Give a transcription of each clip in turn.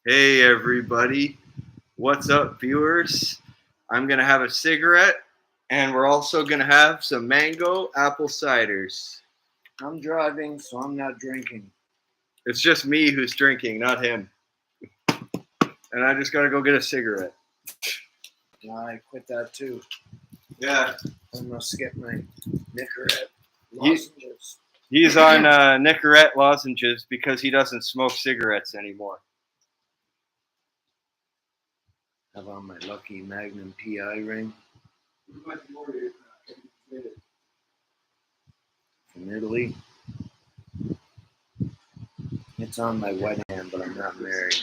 Hey everybody, what's up viewers? I'm gonna have a cigarette and we're also gonna have some mango apple ciders. I'm driving, so I'm not drinking. It's just me who's drinking, not him. And I just gotta go get a cigarette. I quit that too. Yeah, I must get my Nicorette lozenges. he's on Nicorette lozenges because he doesn't smoke cigarettes anymore. Have on my lucky Magnum PI ring from Italy. It's on my wedding hand, but I'm not married.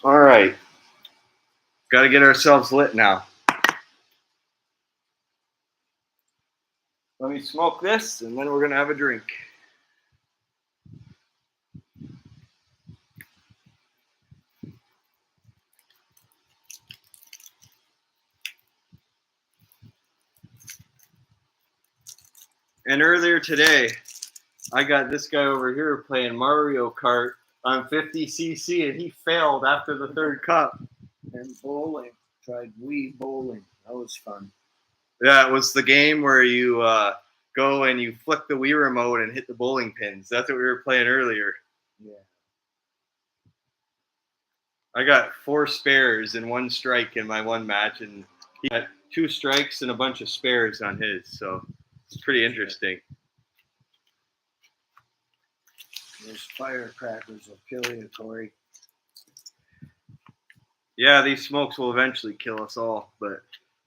All right, gotta get ourselves lit now. Let me smoke this and then we're gonna have a drink. And earlier today, I got this guy over here playing Mario Kart on 50cc and he failed after the third cup. And bowling. Tried Wii bowling. That was fun. Yeah, it was the game where you go and you flick the Wii remote and hit the bowling pins. That's what we were playing earlier. Yeah. I got 4 spares and 1 strike in my one match, and he got 2 strikes and a bunch of spares on his. So it's pretty interesting. Those firecrackers will kill you, Corey. Yeah, these smokes will eventually kill us all, but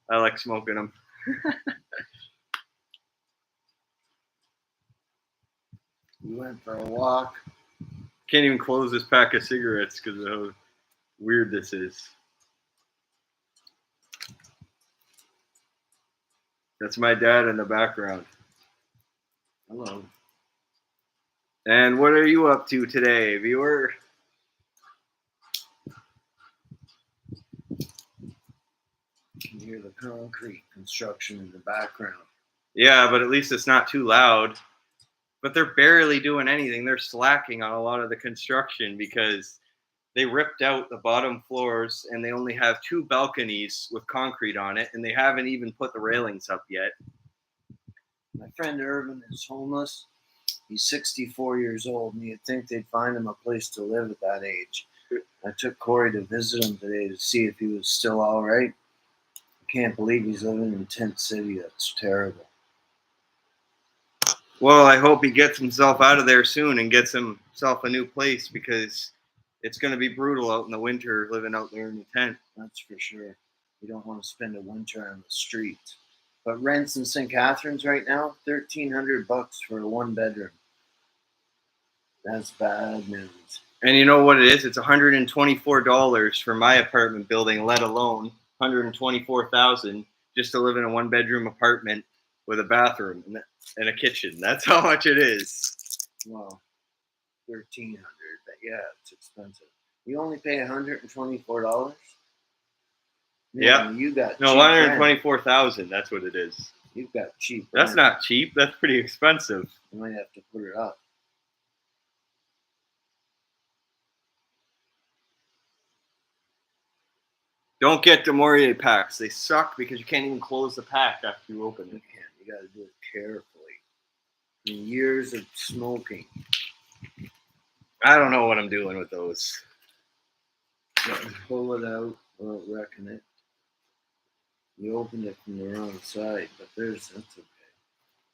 I like smoking them. We went for a walk. Can't even close this pack of cigarettes because of how weird this is. That's my dad in the background. Hello. And what are you up to today, viewer? You can hear the concrete construction in the background. Yeah, but at least it's not too loud. But they're barely doing anything. They're slacking on a lot of the construction because they ripped out the bottom floors and they only have 2 balconies with concrete on it, and they haven't even put the railings up yet. My friend Irvin is homeless. He's 64 years old, and you'd think they'd find him a place to live at that age. I took Corey to visit him today to see if he was still all right. I can't believe he's living in Tent City. That's terrible. Well, I hope he gets himself out of there soon and gets himself a new place because it's going to be brutal out in the winter living out there in the tent. That's for sure. You don't want to spend a winter on the street. But rents in St. Catharines right now, $1,300 for a 1-bedroom. That's bad news. And you know what it is? It's $124 for my apartment building, let alone $124,000 just to live in a 1-bedroom apartment with a bathroom and a kitchen. That's how much it is. Well, $1,300. But yeah, it's expensive. You only pay $124. Yeah. You got no $124,000. That's what it is. You've got cheap. That's rent. not cheap. That's pretty expensive. You might have to put it up. Don't get Demorier packs. They suck because you can't even close the pack after you open it. You can't. You got to do it carefully. And years of smoking. I don't know what I'm doing with those. Pull it out without wrecking it. You opened it from the wrong side, but that's okay.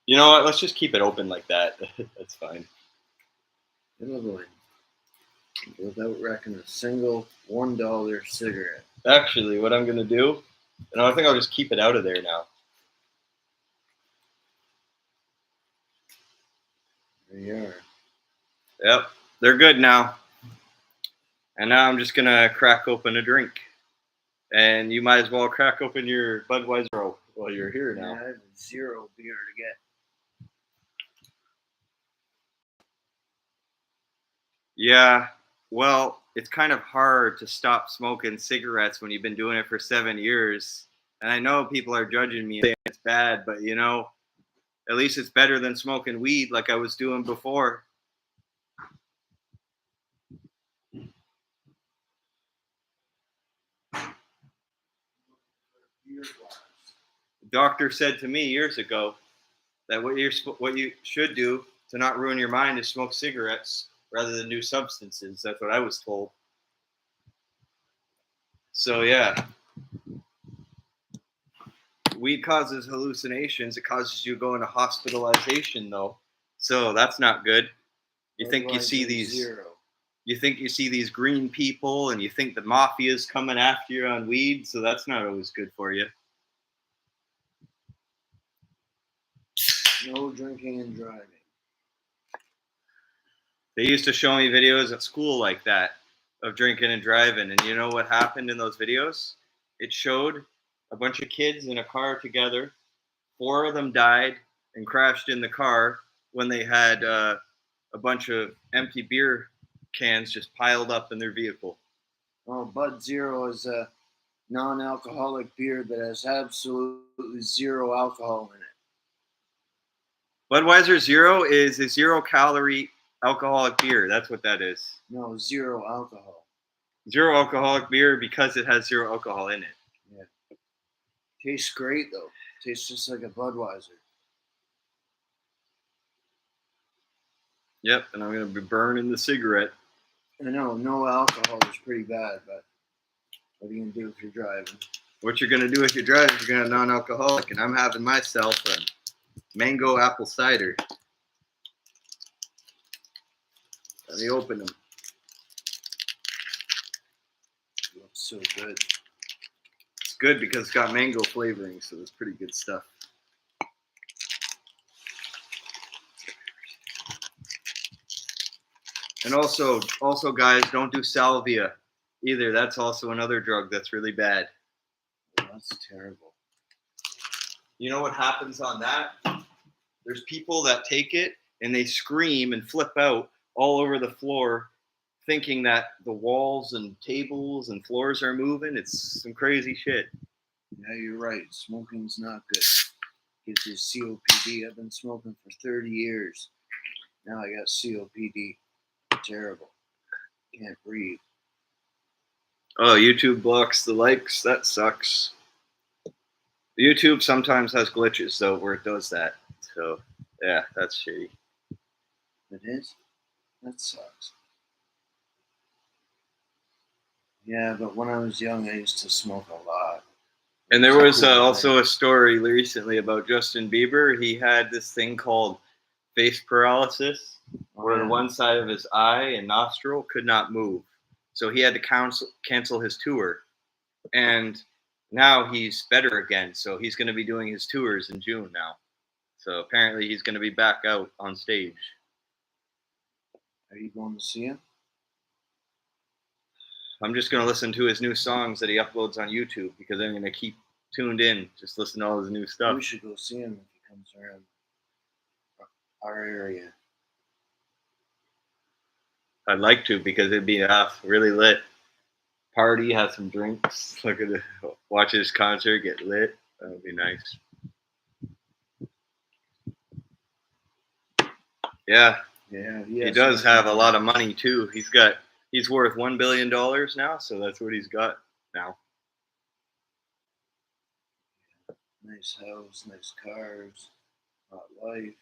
You know what? Let's just keep it open like that. That's fine. It'll go in without wrecking a single $1 cigarette. Actually, what I'm going to do, and I think I'll just keep it out of there now. There you are. Yep, they're good now. And now I'm just going to crack open a drink. And you might as well crack open your Budweiser while you're here now. Yeah, I have 0 beer to get. Yeah, well, it's kind of hard to stop smoking cigarettes when you've been doing it for 7 years. And I know people are judging me and saying it's bad, but you know, at least it's better than smoking weed like I was doing before. doctor said to me years ago that what you should do to not ruin your mind is smoke cigarettes rather than do substances. That's what I was told. So yeah, weed causes hallucinations. It causes you to go into hospitalization though. So that's not good. You think you see these Zero. you think you see these green people and you think the mafia is coming after you on weed, so that's not always good for you. No drinking and driving. They used to show me videos at school like that of drinking and driving, and you know what happened in those videos? It showed a bunch of kids in a car together. 4 of them died and crashed in the car when they had a bunch of empty beer cans just piled up in their vehicle. Oh, Bud Zero is a non-alcoholic beer that has absolutely zero alcohol in it. Budweiser Zero is a 0-calorie alcoholic beer. That's what that is. No, zero alcohol. Zero alcoholic beer because it has zero alcohol in it. Yeah. Tastes great though. Tastes just like a Budweiser. Yep, and I'm going to be burning the cigarette. I know, no alcohol is pretty bad, but what are you going to do if you're driving? What you're going to do if you're driving, you're going to have non-alcoholic, and I'm having myself a mango apple cider. Let me open them. It looks so good. It's good because it's got mango flavoring, so it's pretty good stuff. And also, guys, don't do salvia either. That's also another drug that's really bad. Oh, that's terrible. You know what happens on that? There's people that take it and they scream and flip out all over the floor, thinking that the walls and tables and floors are moving. It's some crazy shit. Yeah, you're right. Smoking's not good. Gives you COPD. I've been smoking for 30 years. Now I got COPD. Terrible. Can't breathe. Oh, YouTube blocks the likes. That sucks. YouTube sometimes has glitches though where it does that. So yeah, that's shitty. It is? That sucks. Yeah, but when I was young, I used to smoke a lot. And there was also a story recently about Justin Bieber. He had this thing called face paralysis, where one side of his eye and nostril could not move. So he had to cancel his tour. And now he's better again. So he's going to be doing his tours in June now. So apparently he's going to be back out on stage. Are you going to see him? I'm just going to listen to his new songs that he uploads on YouTube because I'm going to keep tuned in, just listen to all his new stuff. We should go see him if he comes around our area. I'd like to because it'd be really lit. Party, have some drinks, watch his concert, get lit. That would be nice. Yeah. Yeah, he does have a lot of money too. He's worth $1 billion now, so that's what he's got now. Nice house, nice cars, hot life.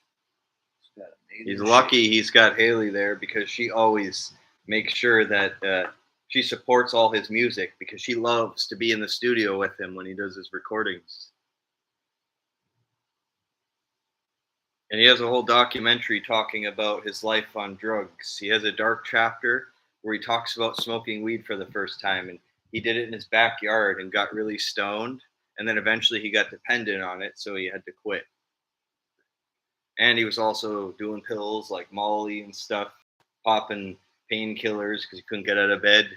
He's lucky he's got Haley there because she always makes sure that she supports all his music because she loves to be in the studio with him when he does his recordings. And he has a whole documentary talking about his life on drugs. He has a dark chapter where he talks about smoking weed for the first time. And he did it in his backyard and got really stoned. And then eventually he got dependent on it, so he had to quit. And he was also doing pills like Molly and stuff, popping painkillers because he couldn't get out of bed.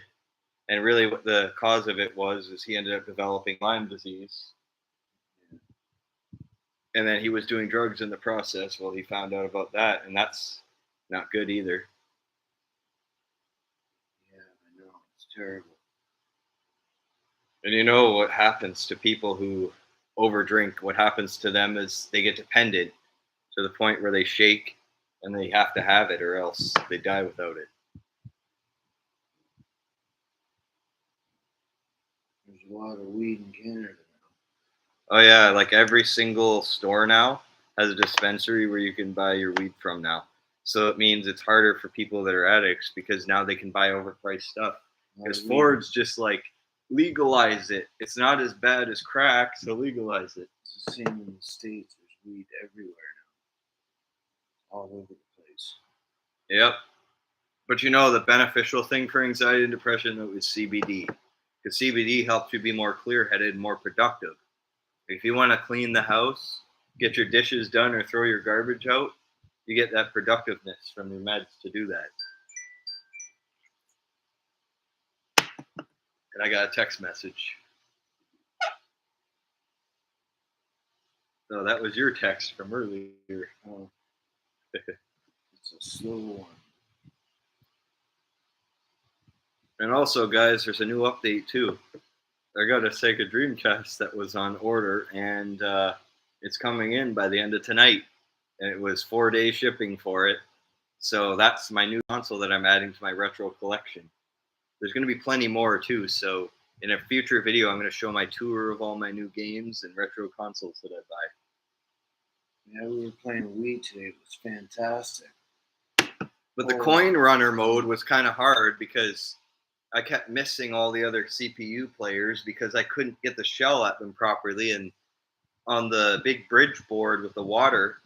And really what the cause of it was he ended up developing Lyme disease. And then he was doing drugs in the process. Well, he found out about that, and that's not good either. Yeah, I know. It's terrible. And you know what happens to people who overdrink? What happens to them is they get dependent to the point where they shake and they have to have it or else they die without it. There's a lot of weed in Canada now. Oh yeah, like every single store now has a dispensary where you can buy your weed from now. So it means it's harder for people that are addicts because now they can buy overpriced stuff. Because Ford's just like legalize it. It's not as bad as crack, so legalize it. It's the same in the States. There's weed everywhere now, all over the place. Yep. But you know the beneficial thing for anxiety and depression though is CBD. Because CBD helps you be more clear-headed and more productive. If you want to clean the house, get your dishes done, or throw your garbage out, you get that productiveness from your meds to do that. And I got a text message. So that was your text from earlier. Oh, it's a slow one. And also, guys, there's a new update too. I got a Sega Dreamcast that was on order, and it's coming in by the end of tonight. And it was 4 day shipping for it. So that's my new console that I'm adding to my retro collection. There's going to be plenty more too. So in a future video, I'm going to show my tour of all my new games and retro consoles that I buy. Yeah, we were playing Wii today. It was fantastic. But the coin runner mode was kind of hard because I kept missing all the other CPU players because I couldn't get the shell at them properly. And on the big bridge board with the water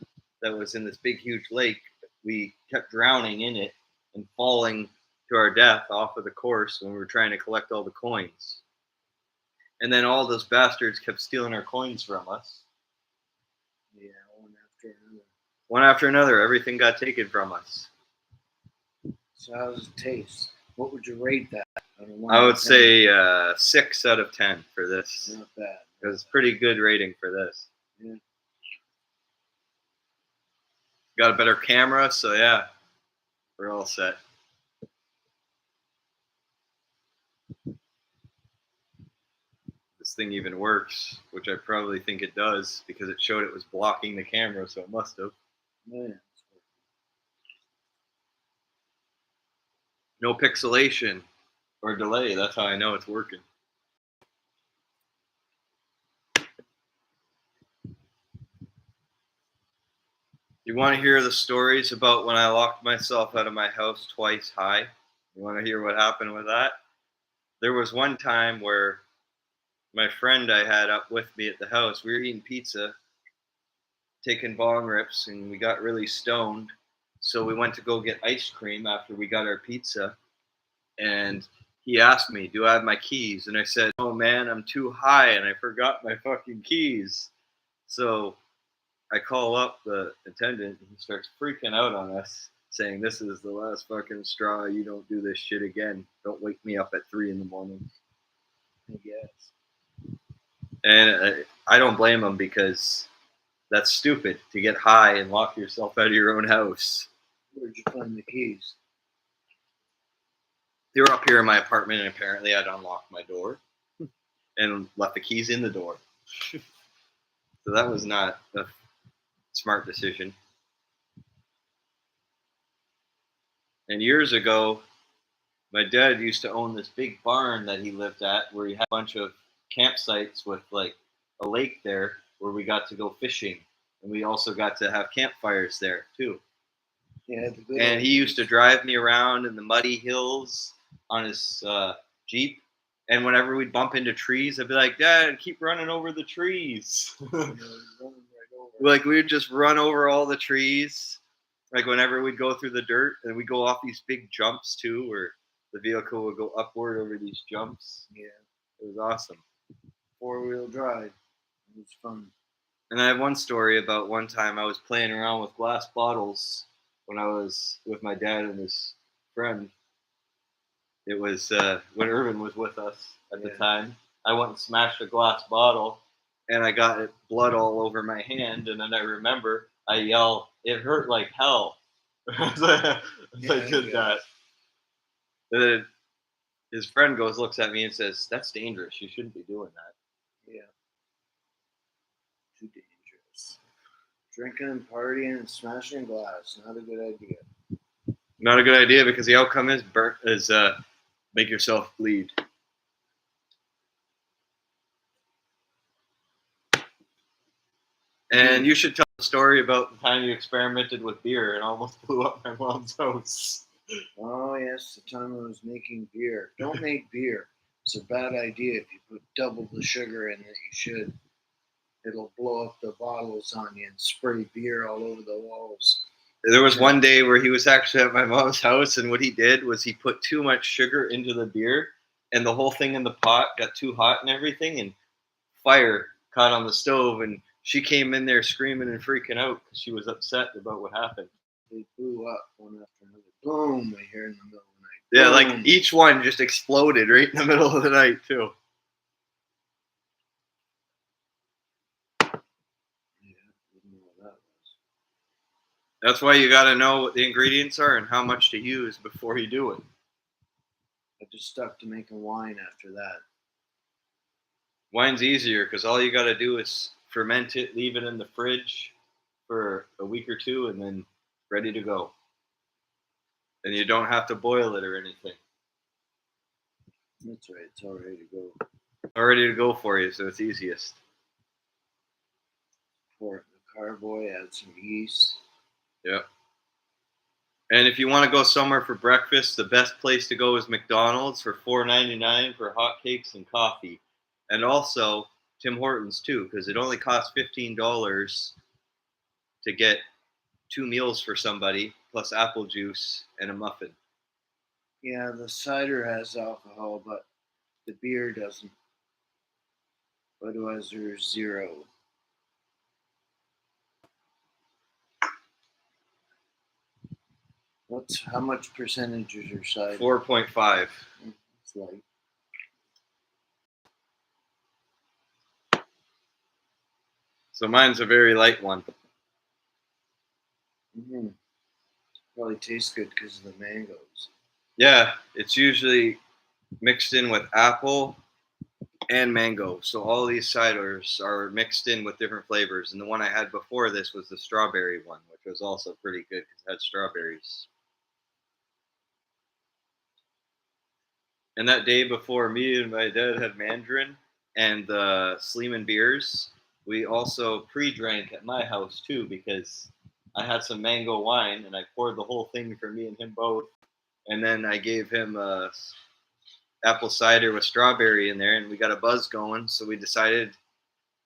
that was in this big, huge lake, we kept drowning in it and falling to our death off of the course when we were trying to collect all the coins. And then all those bastards kept stealing our coins from us. Yeah, one after another. One after another, everything got taken from us. So how does it taste? What would you rate that? I would say 6 out of 10 for this. Not bad. It was a pretty good rating for this. Yeah. Got a better camera, so yeah, we're all set. This thing even works, which I probably think it does because it showed it was blocking the camera, so it must have. Yeah. No pixelation or delay. That's how I know it's working. You want to hear the stories about when I locked myself out of my house twice high? You want to hear what happened with that? There was one time where my friend I had up with me at the house, we were eating pizza, taking bong rips, and we got really stoned. So we went to go get ice cream after we got our pizza. And he asked me, do I have my keys? And I said, oh man, I'm too high and I forgot my fucking keys. So I call up the attendant and he starts freaking out on us, saying, this is the last fucking straw. You don't do this shit again. Don't wake me up at 3 a.m. I guess. And I don't blame him because that's stupid to get high and lock yourself out of your own house. Where'd you find the keys? They were up here in my apartment, and apparently I'd unlocked my door and left the keys in the door. So that was not a smart decision. And years ago, my dad used to own this big barn that he lived at where he had a bunch of campsites with like a lake there where we got to go fishing. And we also got to have campfires there too. Yeah, and he used to drive me around in the muddy hills on his Jeep. And whenever we'd bump into trees, I'd be like, Dad, keep running over the trees. Like we would just run over all the trees. Like whenever we'd go through the dirt, and we'd go off these big jumps too, where the vehicle would go upward over these jumps. Yeah. It was awesome. 4-wheel drive. It was fun. And I have one story about one time I was playing around with glass bottles when I was with my dad and his friend. It was when Irvin was with us at the time. I went and smashed a glass bottle, and I got blood all over my hand. And then I remember I yelled, "It hurt like hell!" as I did that. And then his friend looks at me and says, "That's dangerous. You shouldn't be doing that." Yeah. Too dangerous. Drinking and partying and smashing glass. Not a good idea. Not a good idea because the outcome is make yourself bleed. And you should tell the story about the time you experimented with beer and almost blew up my mom's house. Oh yes, the time I was making beer. Don't make beer. It's a bad idea if you put double the sugar in that you should. It'll blow up the bottles on you and spray beer all over the walls. There was one day where he was actually at my mom's house, and what he did was he put too much sugar into the beer, and the whole thing in the pot got too hot and everything, and fire caught on the stove, and she came in there screaming and freaking out because she was upset about what happened. They blew up one after another. Boom! I hear in the middle of the night. Yeah, Boom. like each one just exploded right in the middle of the night too. Yeah, didn't know what that was. That's why you got to know what the ingredients are and how much to use before you do it. I just stuck to making wine after that. Wine's easier because all you got to do is ferment it, leave it in the fridge for a week or two, and then ready to go. And you don't have to boil it or anything. That's right. It's all ready to go. All ready to go for you, so it's easiest. Pour it in the carboy. Add some yeast. Yep. And if you want to go somewhere for breakfast, the best place to go is McDonald's for $4.99 for hotcakes and coffee. And also Tim Hortons too, because it only costs $15 to get 2 meals for somebody, plus apple juice and a muffin. Yeah, the cider has alcohol, but the beer doesn't. Budweiser 0. How much percentage is your cider? 4.5. It's light. So mine's a very light one. Mm-hmm. Probably tastes good because of the mangoes. Yeah, it's usually mixed in with apple and mango. So all these ciders are mixed in with different flavors. And the one I had before this was the strawberry one, which was also pretty good because it had strawberries. And that day before me and my dad had Mandarin and the Sleeman beers, we also pre-drank at my house too because I had some mango wine and I poured the whole thing for me and him both. And then I gave him apple cider with strawberry in there, and we got a buzz going. So we decided,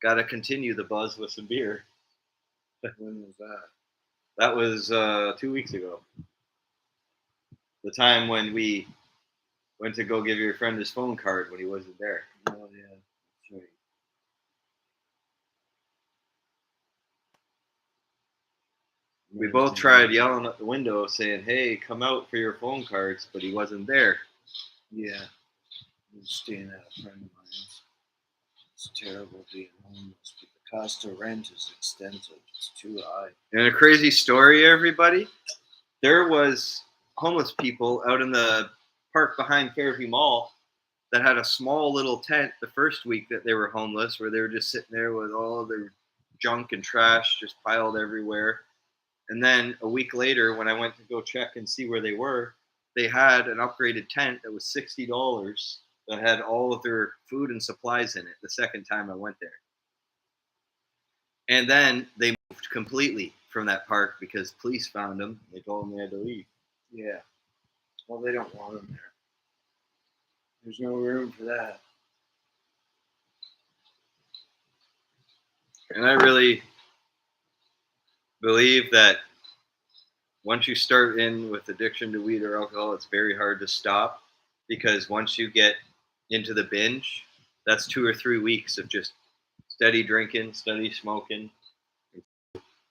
got to continue the buzz with some beer. When was that? That was 2 weeks ago. The time when we went to go give your friend his phone card when he wasn't there. Oh yeah, that's right. We both tried yelling at the window saying, "Hey, come out for your phone cards," but he wasn't there. Yeah, I was staying at a friend of mine's. It's terrible being homeless, but the cost of rent is extensive. It's too high. And a crazy story, everybody. There was homeless people out in the park behind Fairview Mall that had a small little tent the first week that they were homeless, where they were just sitting there with all of their junk and trash just piled everywhere. And then a week later, when I went to go check and see where they were, they had an upgraded tent that was $60 that had all of their food and supplies in it the second time I went there. And then they moved completely from that park because police found them. They told them they had to leave. Yeah. Well, they don't want them there. There's no room for that. And I really believe that once you start in with addiction to weed or alcohol, it's very hard to stop because once you get into the binge, that's 2 or 3 weeks of just steady drinking, steady smoking,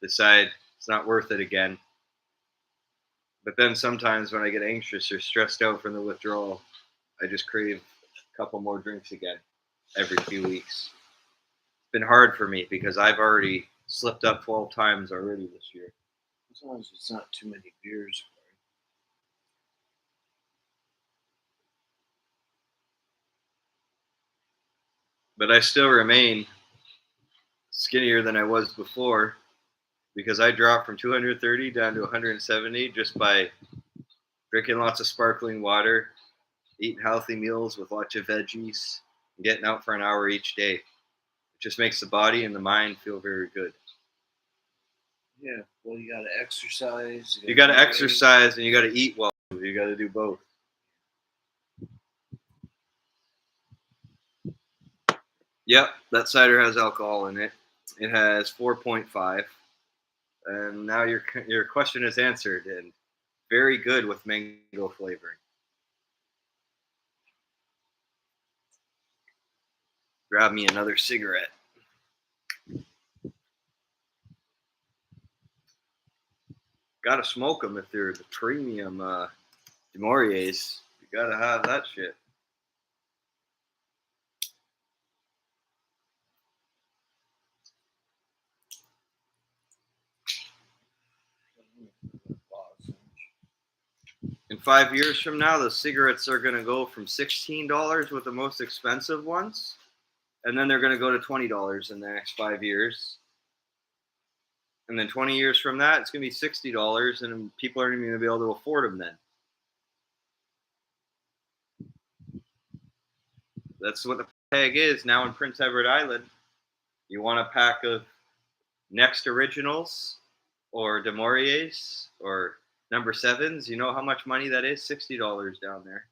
decide it's not worth it again. But then sometimes when I get anxious or stressed out from the withdrawal, I just crave a couple more drinks again every few weeks. It's been hard for me because I've already slipped up 12 times already this year. As long as it's not too many beers. But I still remain skinnier than I was before because I dropped from 230 down to 170 just by drinking lots of sparkling water, eating healthy meals with lots of veggies, and getting out for an hour each day. It just makes the body and the mind feel very good. Yeah. Well, you got to exercise. You got to meditate. exercise and you got to eat well. You got to do both. Yep, that cider has alcohol in it. It has 4.5. And now your question is answered, and very good with mango flavoring. Grab me another cigarette. Gotta smoke them if they're the premium Demoriers. You gotta have that shit. In 5 years from now, the cigarettes are gonna go from $16 with the most expensive ones, and then they're gonna go to $20 in the next 5 years. And then 20 years from that, it's gonna be $60, and people aren't even gonna be able to afford them then. That's what the peg is now in Prince Edward Island. You want a pack of Next Originals or Demoriers or number sevens? You know how much money that is? $60 down there.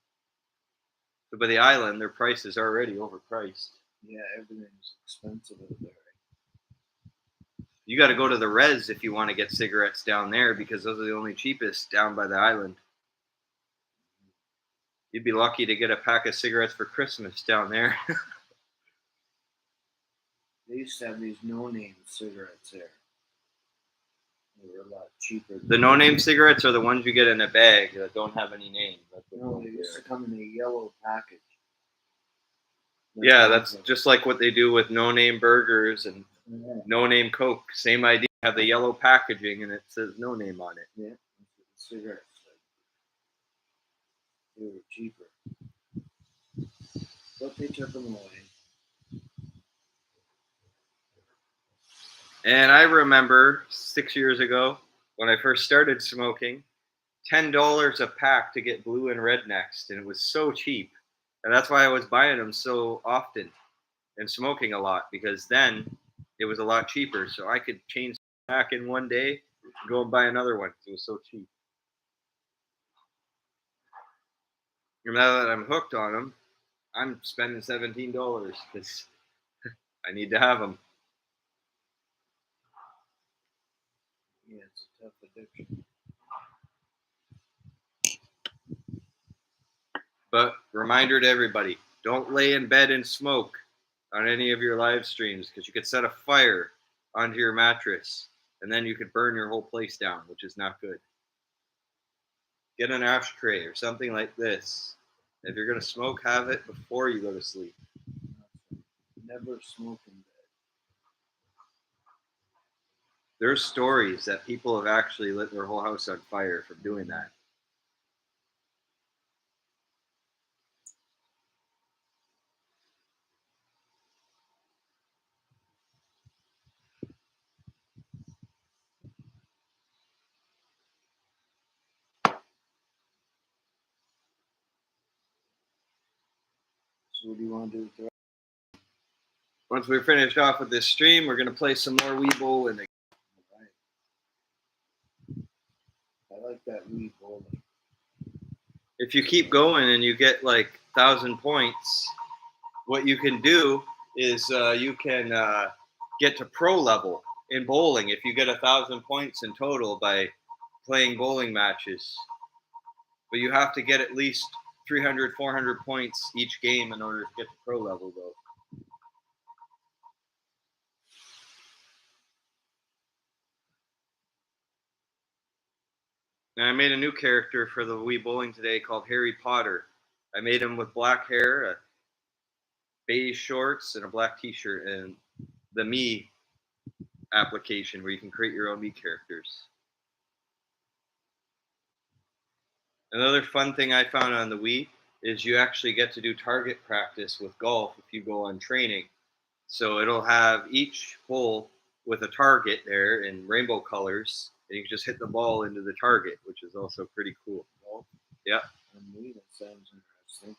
But by the island, their price is already overpriced. Yeah, everything's expensive over there. You got to go to the res if you want to get cigarettes down there because those are the only cheapest down by the island. You'd be lucky to get a pack of cigarettes for Christmas down there. They used to have these no-name cigarettes there. They were a lot cheaper. The no-name cigarettes are the ones you get in a bag that don't have any name. No, they used to come in a yellow package. Yeah, that's just like what they do with no-name burgers and no-name Coke. Same idea. Have the yellow packaging and it says no name on it. Yeah, cigarettes. They were cheaper, but they took them away. And I remember 6 years ago when I first started smoking, $10 a pack to get blue and red next, and it was so cheap. And that's why I was buying them so often and smoking a lot because then it was a lot cheaper. So I could change pack in one day and go and buy another one because it was so cheap. And now that I'm hooked on them, I'm spending $17 because I need to have them. Yeah, it's a tough addiction. But reminder to everybody, don't lay in bed and smoke on any of your live streams because you could set a fire onto your mattress and then you could burn your whole place down, which is not good. Get an ashtray or something like this. If you're going to smoke, have it before you go to sleep. Never smoke in bed. There's stories that people have actually lit their whole house on fire from doing that. So what do you want to do with the rest? Once we're finished off with this stream, we're going to play some more Wii Bowling. I like that Wii bowling. If you keep going and you get like 1,000 points, what you can do is you can get to pro level in bowling if you get 1,000 points in total by playing bowling matches. But you have to get at least 300, 400 points each game in order to get to pro level, though. And I made a new character for the Wii Bowling today called Harry Potter. I made him with black hair, beige shorts, and a black t-shirt, and the Me application where you can create your own Me characters. Another fun thing I found on the Wii is you actually get to do target practice with golf if you go on training. So it'll have each hole with a target there in rainbow colors, and you can just hit the ball into the target, which is also pretty cool. Yeah. That sounds interesting.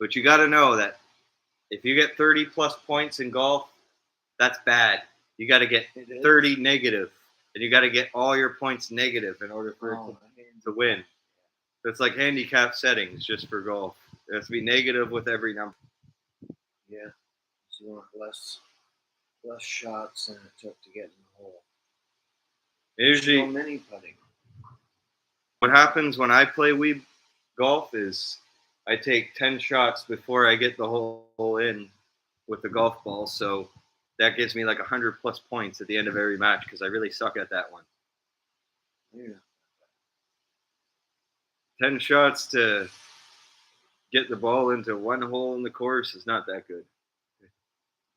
But you got to know that if you get 30 plus points in golf, that's bad. You got to get 30 negative, and you got to get all your points negative in order for it to win. So it's like handicap settings just for golf. It has to be negative with every number. Yeah, so you want less shots than it took to get in the hole. Usually, mini putting. What happens when I play Wii golf is I take 10 shots before I get the hole in with the golf ball. So that gives me like 100 plus points at the end of every match because I really suck at that one. Yeah. 10 shots to get the ball into one hole in the course is not that good.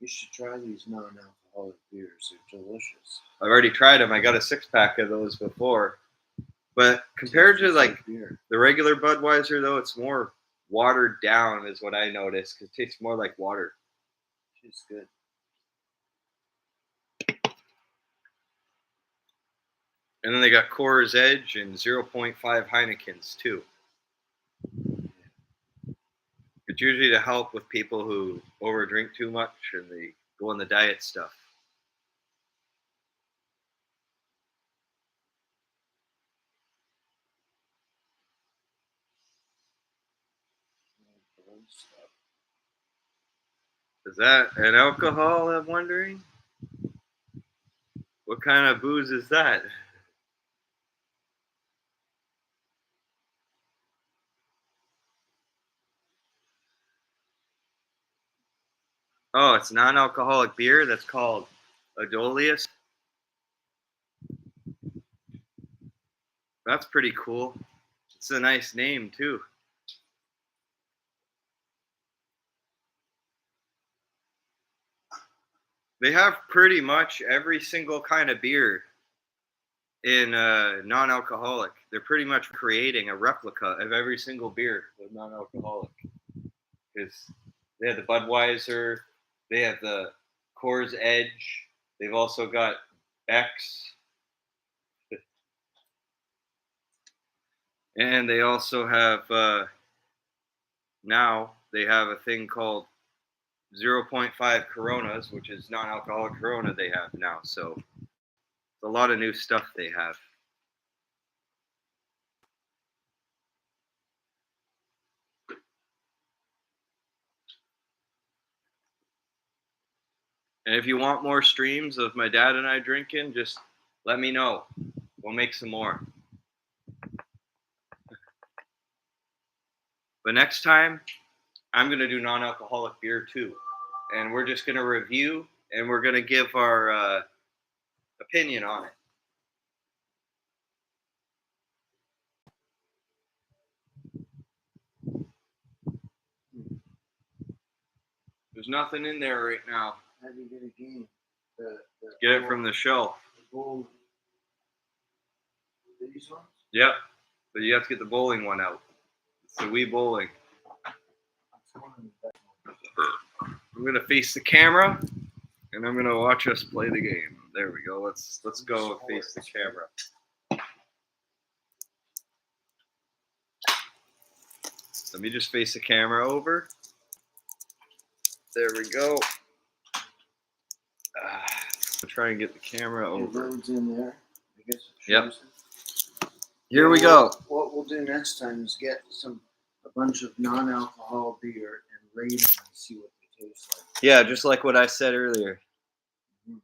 You should try these non-alcoholic beers. They're delicious. I've already tried them. I got a 6-pack of those before. But compared to like the regular Budweiser, though, it's more watered down is what I noticed because it tastes more like water. It's good. And then they got Coors Edge and 0.5 Heinekens, too. It's usually to help with people who overdrink too much and they go on the diet stuff. Is that an alcohol, I'm wondering? What kind of booze is that? Oh, it's non-alcoholic beer that's called Adolius. That's pretty cool. It's a nice name, too. They have pretty much every single kind of beer in non-alcoholic. They're pretty much creating a replica of every single beer with non-alcoholic. Because they have the Budweiser, they have the Coors Edge, they've also got X, and they also have now they have a thing called 0.5 Coronas, which is non-alcoholic Corona they have now. So it's a lot of new stuff they have. And if you want more streams of my dad and I drinking, just let me know. We'll make some more. But next time, I'm going to do non-alcoholic beer too. And we're just going to review and we're going to give our opinion on it. There's nothing in there right now. How do you get a game? Get it from the shelf. Bowling. These ones? Yep. But you have to get the bowling one out. It's the Wii bowling. I'm going to face the camera and I'm going to watch us play the game. There we go. Let's go face the camera. Let me just face the camera over. There we go. I'll try and get the camera over. Roads in there. I guess it Yep. shows it. Here we go. What we'll do next time is get a bunch of non-alcohol beer and rate them and see what they taste like. Yeah, just like what I said earlier. Mm-hmm.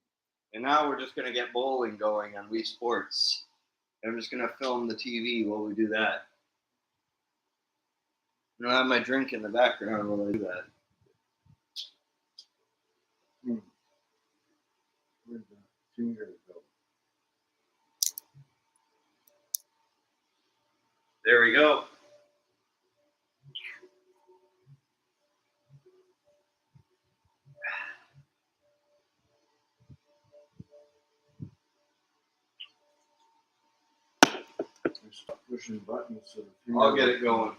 And now we're just going to get bowling going on Wii Sports. I'm just going to film the TV while we do that. And I'll have my drink in the background while I do that. Where'd the finger go? There we go. Stop pushing buttons so the finger. I'll get it going.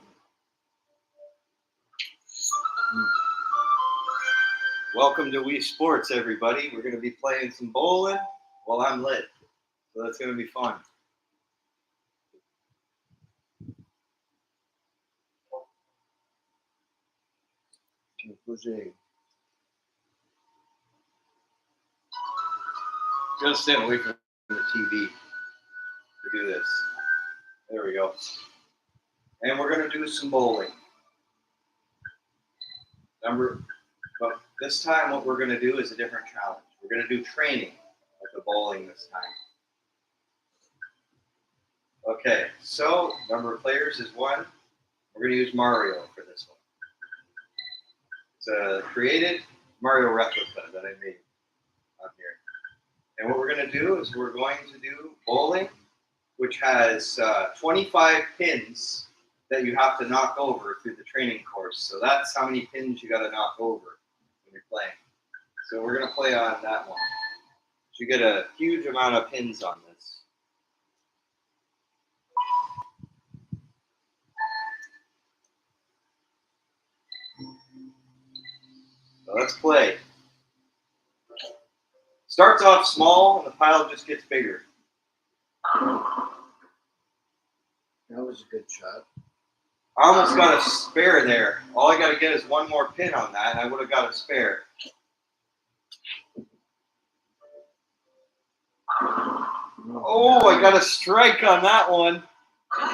Welcome to Wii Sports, everybody. We're going to be playing some bowling while I'm lit. So that's going to be fun. Push A. Just stand away from the TV to do this. There we go. And we're going to do some bowling. But this time what we're going to do is a different challenge. We're going to do training at the bowling this time. Okay, so number of players is 1. We're going to use Mario for this one. It's a created Mario replica that I made on here. And what we're going to do is we're going to do bowling, which has 25 pins that you have to knock over through the training course. So that's how many pins you got to knock over when you're playing. So we're going to play on that one. So you get a huge amount of pins on this. So let's play. Starts off small and the pile just gets bigger. That was a good shot. I almost got a spare there. All I got to get is one more pin on that, and I would have got a spare. Oh, I got a strike on that one.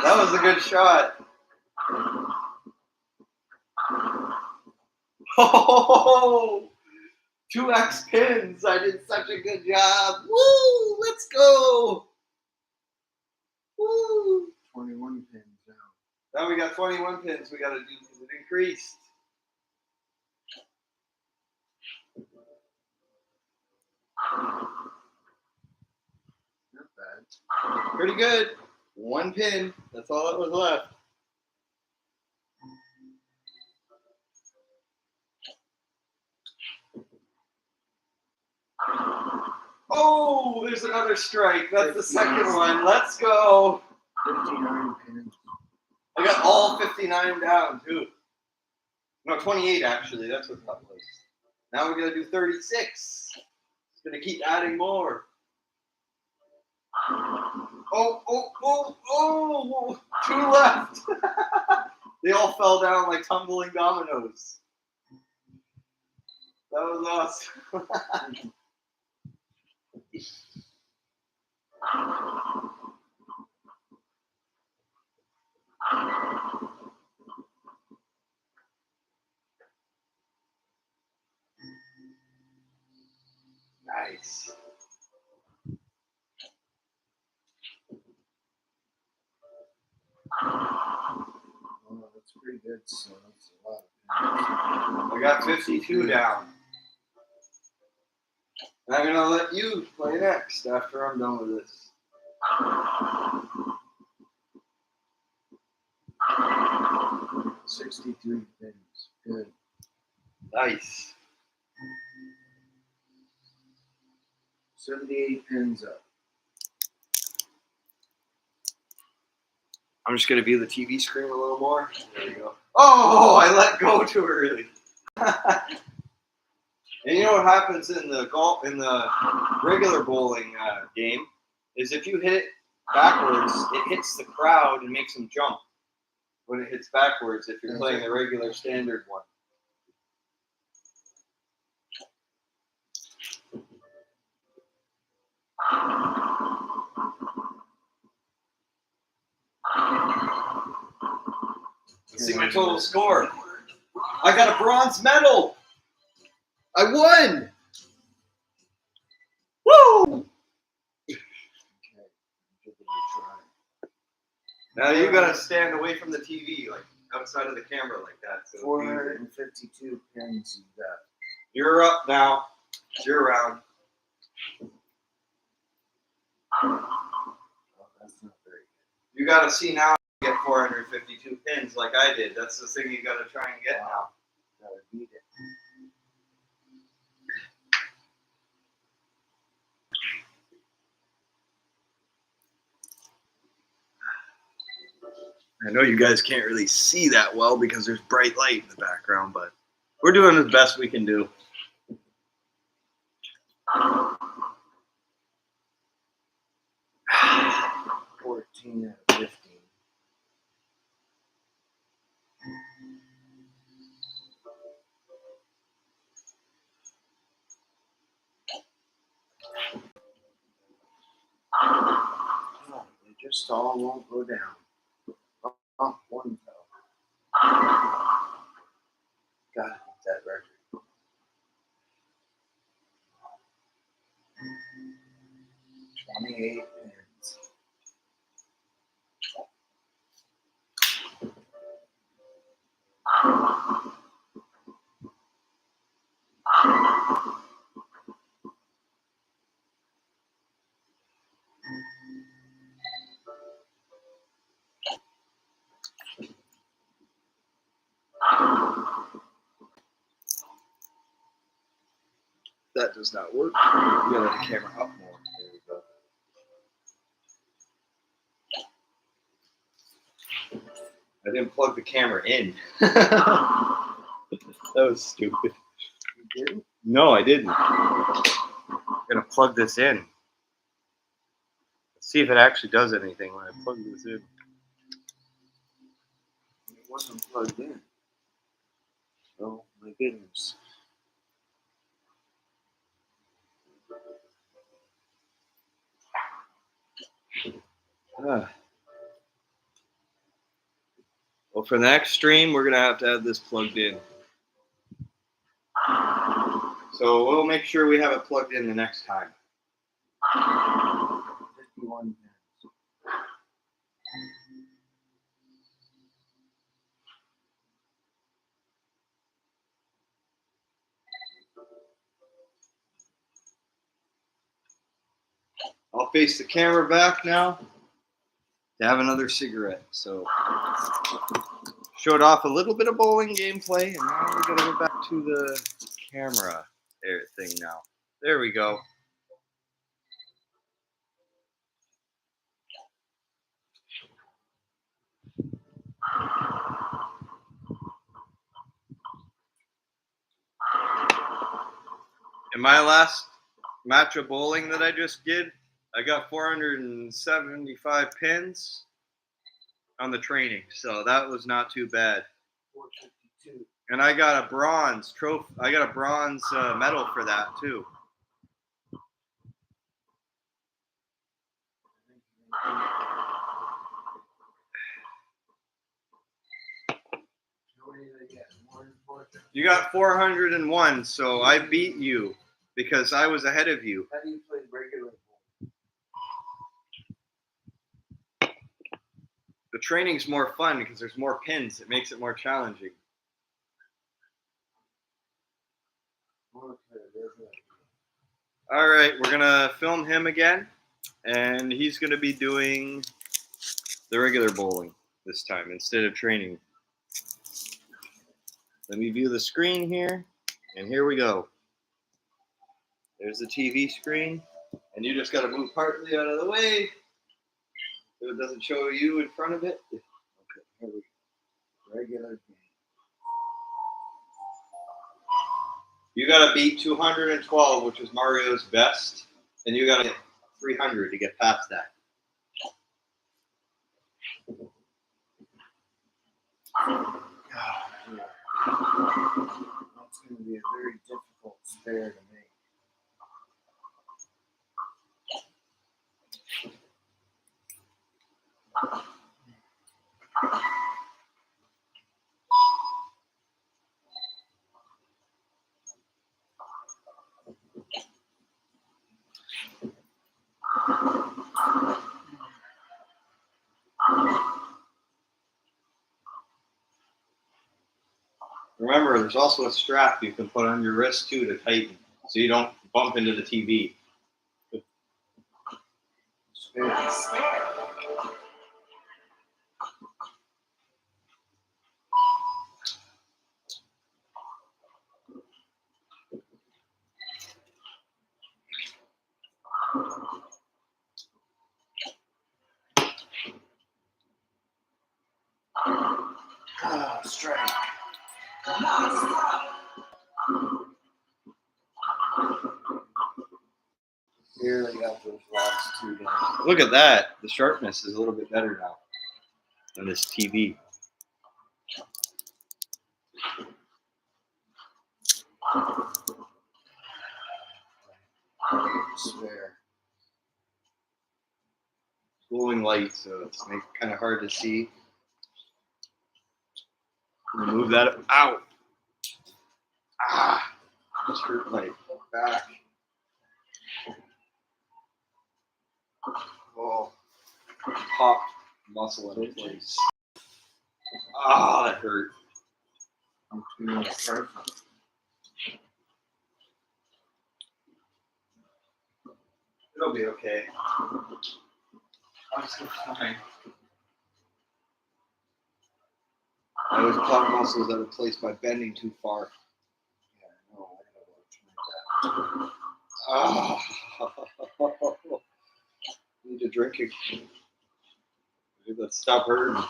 That was a good shot. Oh, 2x pins. I did such a good job. Woo, let's go. Woo. 21 pins now. Now we got 21 pins we got to do because it increased. Not bad. Pretty good. 1 pin. That's all that was left. Oh, there's another strike. That's the second one. Let's go. 59 pins. I got all 59 down, too. No, 28, actually. That's what that was. Now we're going to do 36. It's going to keep adding more. Oh, 2 left. They all fell down like tumbling dominoes. That was awesome. Nice. Oh, that's pretty good. So that's a lot of pins. I got 52 down. And I'm going to let you play next after I'm done with this. $63 pins. Good. Nice. 78 pins up. I'm just going to view the TV screen a little more. There we go. Oh, I let go too early. And you know what happens in the regular bowling game is if you hit it backwards, it hits the crowd and makes them jump when it hits backwards if you're playing the regular standard one. Let's see my total score. I got a bronze medal. I won. Woo! Okay. Give it a try. Now you gotta stand away from the TV, like outside of the camera like that. So 452 pins you got. you're up now. It's your round. Oh, that's not very good. You gotta see now you get 452 pins like I did. That's the thing you gotta try and get now. Gotta beat it. I know you guys can't really see that well because there's bright light in the background, but we're doing the best we can do. $14 out of 15. stall won't go down. Oh, one fell. Gotta beat that record. $28 pins. That does not work. You gotta let the camera up more. There we go. I didn't plug the camera in. That was stupid. You didn't? No, I didn't. I'm gonna plug this in. Let's see if it actually does anything when I plug this in. It wasn't plugged in. Oh my goodness. Well, for the next stream, we're gonna have to have this plugged in. So we'll make sure we have it plugged in the next time. 51 pins. I'll face the camera back now to have another cigarette. So showed off a little bit of bowling gameplay, and now we're gonna go back to the camera thing now. There we go. In my last match of bowling that I just did, I got 475 pins on the training, so that was not too bad. 452. And I got a bronze trophy. I got a bronze medal for that too. You got 401, so I beat you because I was ahead of you. How do you play regular ball? The training's more fun because there's more pins. It makes it more challenging. All right, we're gonna film him again, and he's gonna be doing the regular bowling this time instead of training. Let me view the screen here, and here we go. There's the TV screen, and you just gotta move partly out of the way so it doesn't show you in front of it. Okay, here we go. Regular game. You gotta beat 212, which is Mario's best, and you gotta get 300 to get past that. That's going to be a very difficult spare to make. Remember, there's also a strap you can put on your wrist too to tighten, so you don't bump into the TV. Spare. Oh, strike. Barely got those last two down. Look at that. The sharpness is a little bit better now on this TV. Spare. glowing light, so it's kind of hard to see. Move that. Ow! Ah! Just hurt my back. Oh, popped muscle in place. Ah, that hurt. It'll be okay. I'm still fine. I always pop muscles out of place by bending too far. Yeah, no, I gotta Ah. Need to drink again. Let's stop hurting.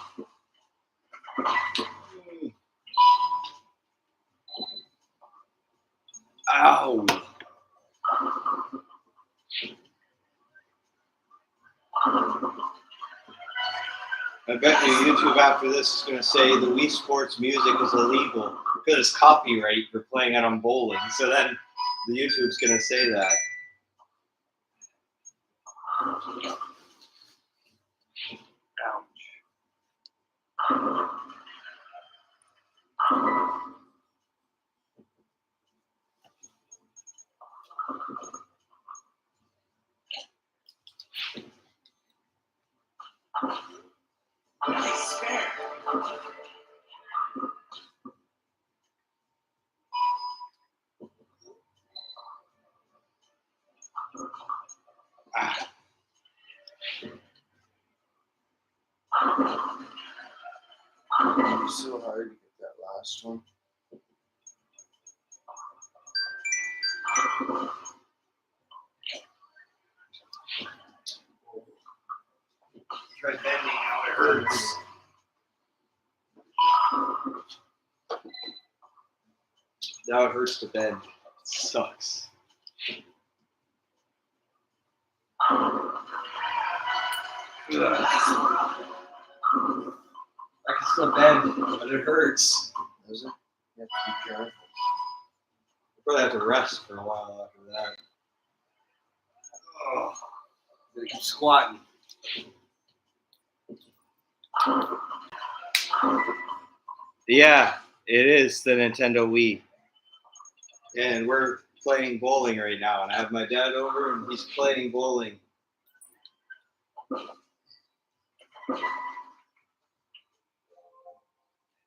Ow. I bet you YouTube after this is going to say the Wii Sports music is illegal because it's copyright for playing it on bowling. So then the YouTube's going to say that. Ah. It was so hard to get that last one. Try bending now, it hurts. Now it hurts to bend. It sucks. I can still bend, but it hurts. Does it? You have to be careful. I'll probably have to rest for a while after that. Oh, gotta keep squatting. Yeah, it is the Nintendo Wii. And we're playing bowling right now. And I have my dad over and he's playing bowling.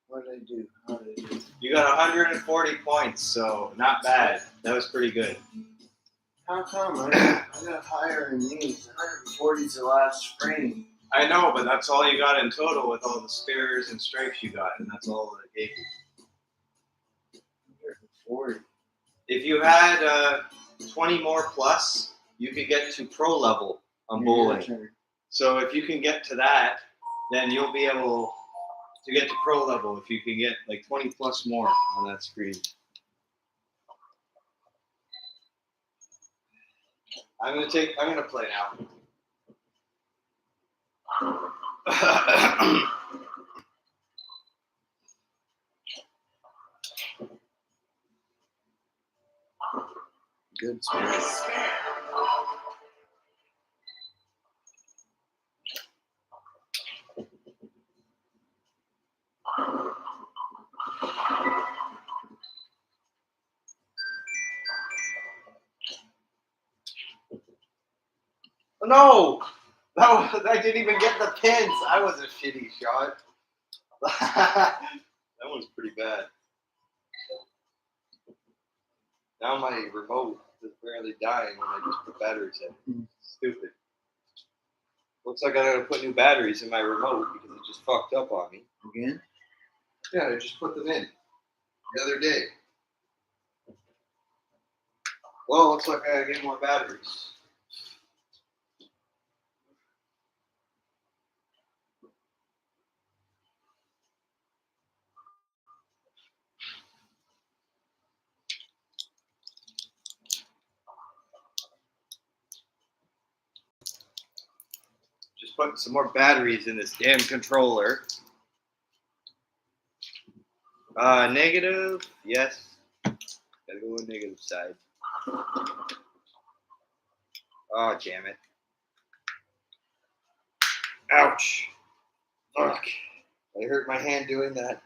What did I do? How did I do? You got 140 points, so not bad. That was pretty good. How come? I got higher in these. 140 is the last frame. I know, but that's all you got in total with all the spares and stripes you got, and that's all that it gave you. 140. If you had 20 more plus, you could get to pro level on bowling. So if you can get to that, then you'll be able to get to pro level if you can get like 20 plus more on that screen. I'm gonna play now. Good space. No! I didn't even get the pins. I was a shitty shot. That one's pretty bad. Now my remote is barely dying when I just put batteries in. Stupid. Looks like I gotta put new batteries in my remote because it just fucked up on me. Again? Yeah, I just put them in the other day. Well, looks like I gotta get more batteries. Just putting some more batteries in this damn controller. Negative, yes. Gotta go on negative side. Oh, damn it. Ouch. Fuck. I hurt my hand doing that.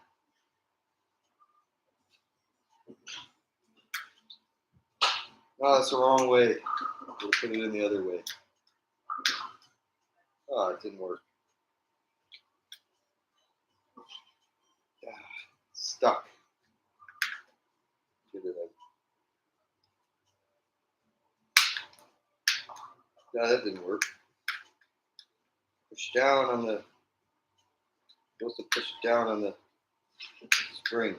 Oh, that's the wrong way. We'll put it in the other way. Oh, it didn't work. Stuck. Get it out. No, that didn't work. Push down on the. Supposed to push it down on the spring.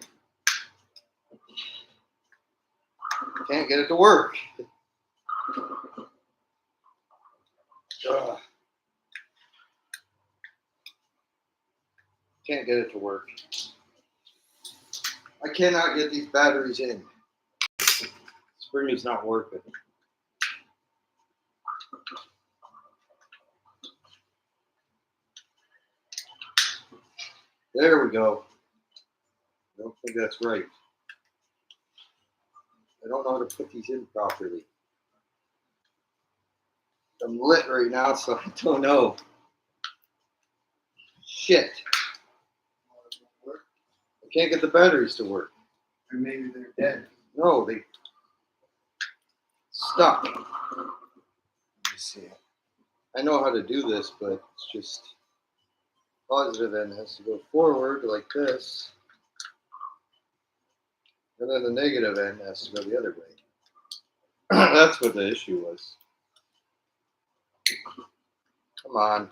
Can't get it to work. Ugh. Can't get it to work. I cannot get these batteries in. Spring is not working. There we go. I don't think that's right. I don't know how to put these in properly. I'm lit right now, so I don't know. Shit. I can't get the batteries to work. Or maybe they're dead. No, they stuck. Let me see it. I know how to do this, but it's just positive end has to go forward like this. And then the negative end has to go the other way. That's what the issue was. Come on.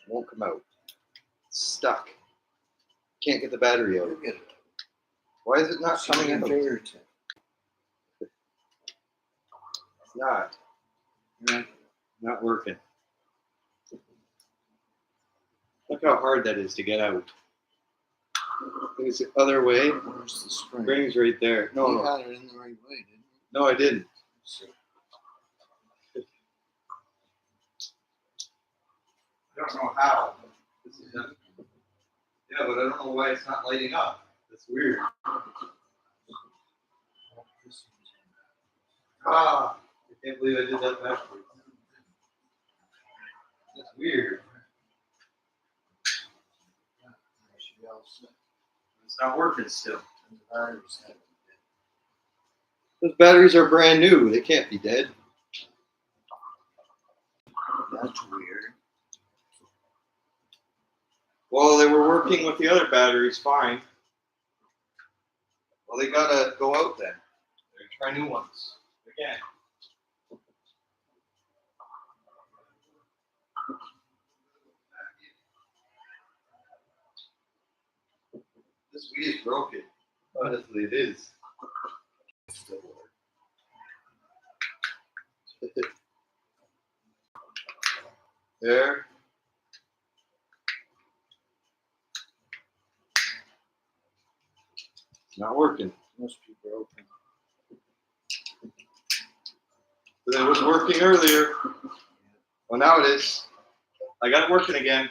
Won't come out. It's stuck. Can't get the battery out. You'll get it. Why is it not coming out? It's It's not. Not working. Look how hard that is to get out. I think it's the other way. Where's the spring? Spring's right there. You No, had it in the right way, didn't you? no, I didn't. See. I don't know how. This is not, yeah, but I don't know why it's not lighting up. That's weird. Ah, I can't believe I did that backwards. That's weird. Should be all set. It's not working still. And the batteries haven't Those batteries are brand new. They can't be dead. been. That's weird. Well, they were working with the other batteries fine. Well, they gotta go out then. They're gonna try new ones again. This Wii is broken. Honestly, it is. Still work. There. It's not working. Must be broken. But it was working earlier. Well, now it is. I got it working again.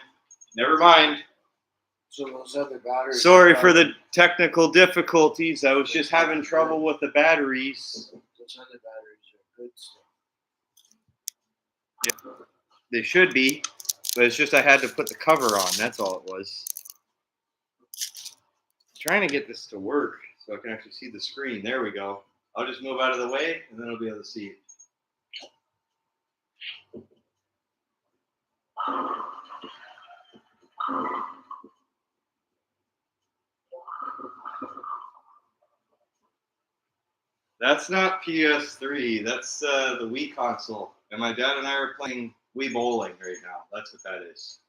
Never mind. So those other batteries. Sorry for the technical difficulties. I was just having trouble with the batteries. Those other batteries are good stuff. Yeah, they should be, but it's just I had to put the cover on. That's all it was. Trying to get this to work so I can actually see the screen. There we go. I'll just move out of the way and then I'll be able to see it. That's not PS3. That's the Wii console. And my dad and I are playing Wii bowling right now. That's what that is.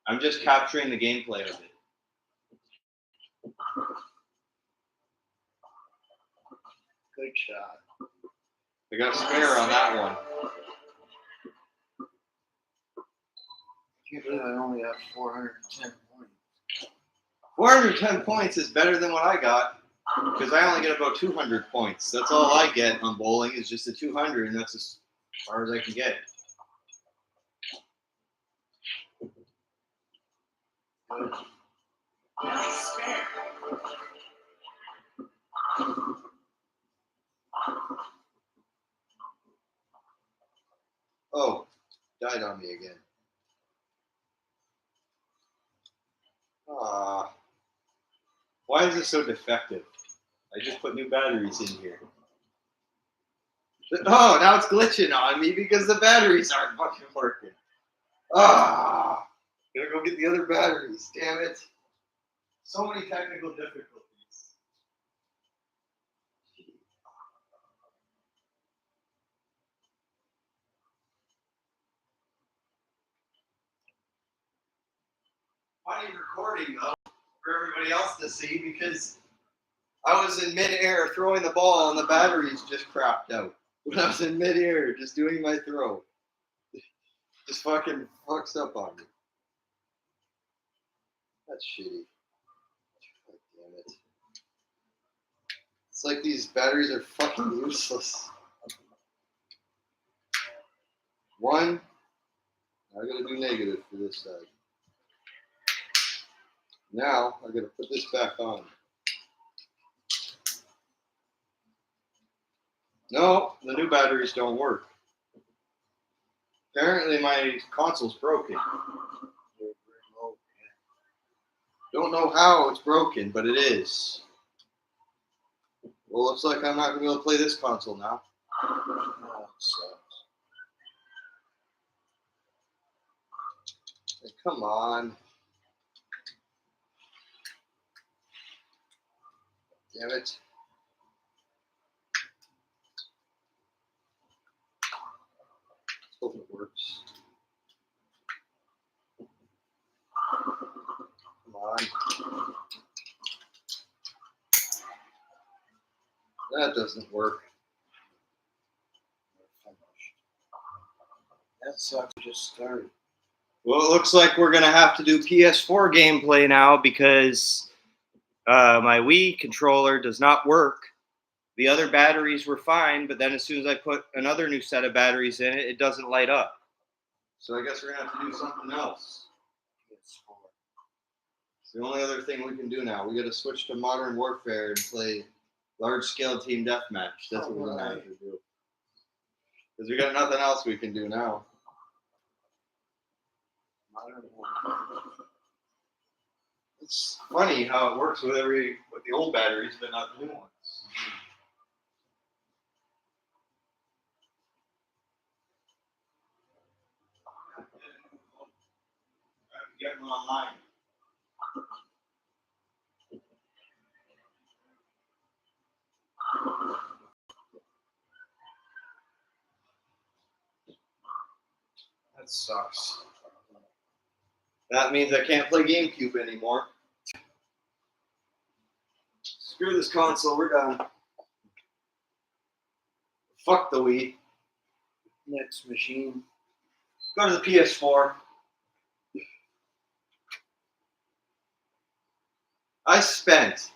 I'm just capturing the gameplay of it. Good shot. I got a spare on that one. I can't believe I only have 410 points. 410 points is better than what I got because I only get about 200 points. That's all I get on bowling is just a 200, and that's as far as I can get. Oh, died on me again. Ah, why is this so defective? I just put new batteries in here. Oh, now it's glitching on me because the batteries aren't fucking working. Ah, gotta go get the other batteries. Damn it! So many technical difficulties. Funny recording though for everybody else to see because I was in midair throwing the ball and the batteries just crapped out when I was in midair just doing my throw. Just fucking fucks up on me. That's shitty. God damn it. It's like these batteries are fucking useless. One, I gotta do negative for this side. Now I gotta put this back on. No, the new batteries don't work. Apparently my console's broken. Don't know how it's broken, but it is. Well, looks like I'm not gonna be able to play this console now. Oh, hey, come on. Damn it. Let's hope it works. Come on. That doesn't work. That sucks. Just started. Well, it looks like we're gonna have to do PS4 gameplay now because my Wii controller does not work. The other batteries were fine, but then as soon as I put another new set of batteries in it, it doesn't light up. So I guess we're gonna have to do something else. It's the only other thing we can do now. We gotta switch to Modern Warfare and play large-scale team deathmatch. That's what we're gonna have to do. Because we got nothing else we can do now. Modern Warfare. It's funny how it works with the old batteries, but not the new ones. Get them online. That sucks. That means I can't play GameCube anymore. Screw this console, we're done. Fuck the Wii. Next machine. Go to the PS4. I spent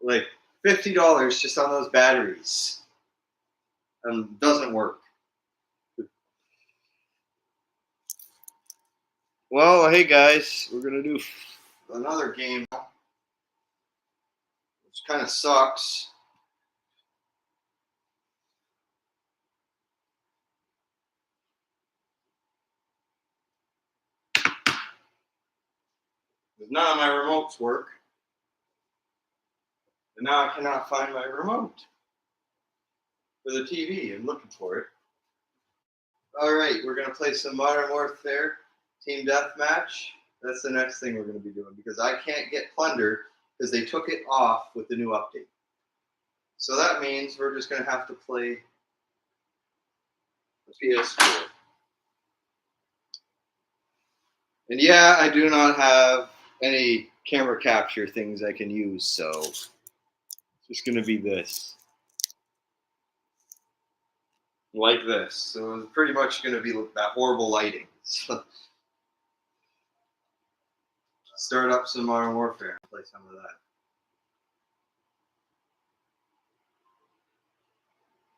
like $50 just on those batteries. And it doesn't work. Well, hey guys, we're gonna do another game, which kind of sucks. None of my remotes work. And now I cannot find my remote for the TV. I'm looking for it. Alright, we're going to play some Modern Warfare Team Deathmatch. That's the next thing we're going to be doing because I can't get Plunder because they took it off with the new update. So that means we're just going to have to play the PS4. And yeah, I do not have any camera capture things I can use, so it's just going to be this. Like this. So it's pretty much going to be that horrible lighting. So start up some Modern Warfare and play some of that.